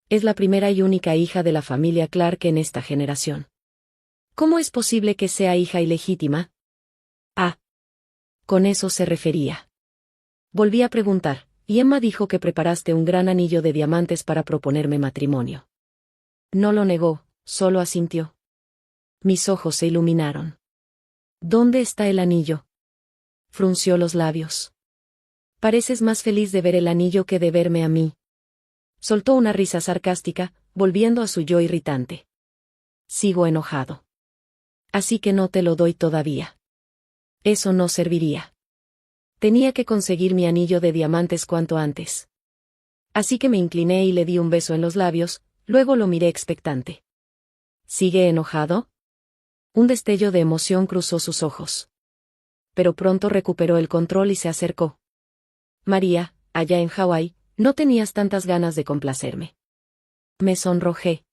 Es la primera y única hija de la familia Clark en esta generación. ¿Cómo es posible que sea hija ilegítima? Ah. Con eso se refería. Volví a preguntar, y Emma dijo que preparaste un gran anillo de diamantes para proponerme matrimonio. No lo negó, solo asintió. Mis ojos se iluminaron. ¿Dónde está el anillo? Frunció los labios. Pareces más feliz de ver el anillo que de verme a mí. Soltó una risa sarcástica, volviendo a su yo irritante. Sigo enojado. Así que no te lo doy todavía. Eso no serviría. Tenía que conseguir mi anillo de diamantes cuanto antes. Así que me incliné y le di un beso en los labios, luego lo miré expectante. ¿Sigue enojado? Un destello de emoción cruzó sus ojos. Pero pronto recuperó el control y se acercó. María, allá en Hawái, no tenías tantas ganas de complacerme. Me sonrojé.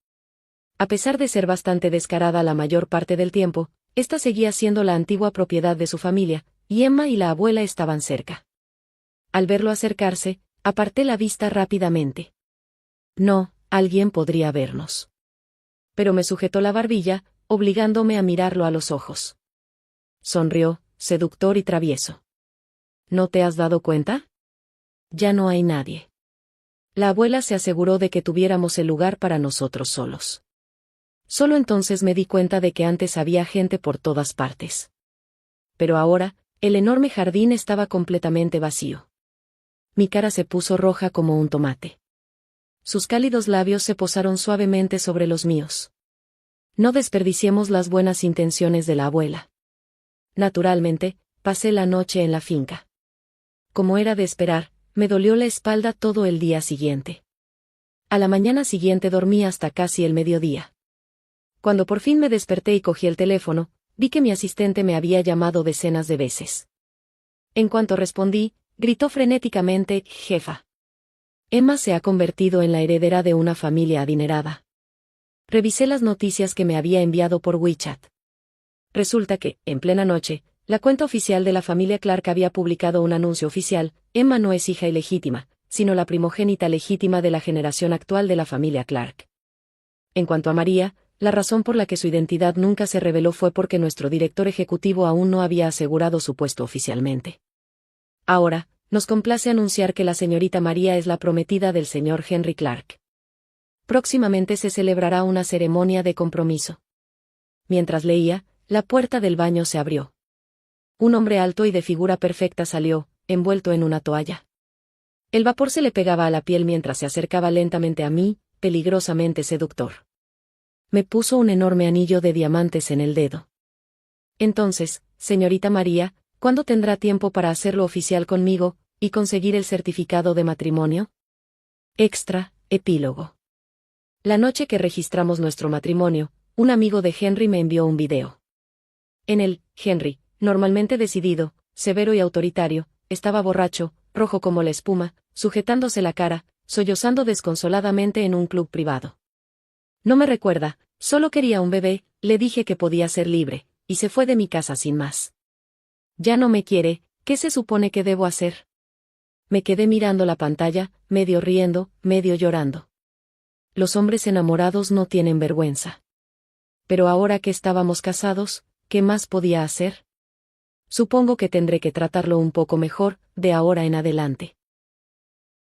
A pesar de ser bastante descarada la mayor parte del tiempo, esta seguía siendo la antigua propiedad de su familia, y Emma y la abuela estaban cerca. Al verlo acercarse, aparté la vista rápidamente. No, alguien podría vernos. Pero me sujetó la barbilla, obligándome a mirarlo a los ojos. Sonrió, seductor y travieso. ¿No te has dado cuenta? Ya no hay nadie. La abuela se aseguró de que tuviéramos el lugar para nosotros solos. Solo entonces me di cuenta de que antes había gente por todas partes. Pero ahora, el enorme jardín estaba completamente vacío. Mi cara se puso roja como un tomate. Sus cálidos labios se posaron suavemente sobre los míos. No desperdiciemos las buenas intenciones de la abuela. Naturalmente, pasé la noche en la finca. Como era de esperar, me dolió la espalda todo el día siguiente. A la mañana siguiente dormí hasta casi el mediodía. Cuando por fin me desperté y cogí el teléfono, vi que mi asistente me había llamado decenas de veces. En cuanto respondí, gritó frenéticamente, «Jefa. Emma se ha convertido en la heredera de una familia adinerada». Revisé las noticias que me había enviado por WeChat. Resulta que, en plena noche, la cuenta oficial de la familia Clark había publicado un anuncio oficial: Emma no es hija ilegítima, sino la primogénita legítima de la generación actual de la familia Clark. En cuanto a María, la razón por la que su identidad nunca se reveló fue porque nuestro director ejecutivo aún no había asegurado su puesto oficialmente. Ahora, nos complace anunciar que la señorita María es la prometida del señor Henry Clark. Próximamente se celebrará una ceremonia de compromiso. Mientras leía, la puerta del baño se abrió. Un hombre alto y de figura perfecta salió, envuelto en una toalla. El vapor se le pegaba a la piel mientras se acercaba lentamente a mí, peligrosamente seductor. Me puso un enorme anillo de diamantes en el dedo. Entonces, señorita María, ¿cuándo tendrá tiempo para hacerlo oficial conmigo, y conseguir el certificado de matrimonio? Extra, epílogo. La noche que registramos nuestro matrimonio, un amigo de Henry me envió un video. En él, Henry, normalmente decidido, severo y autoritario, estaba borracho, rojo como la espuma, sujetándose la cara, sollozando desconsoladamente en un club privado. No me recuerda, solo quería un bebé, Le dije que podía ser libre, y se fue de mi casa sin más. Ya no me quiere, ¿qué se supone que debo hacer? Me quedé mirando la pantalla, medio riendo, medio llorando. Los hombres enamorados no tienen vergüenza. Pero ahora que estábamos casados, ¿qué más podía hacer? Supongo que tendré que tratarlo un poco mejor, de ahora en adelante.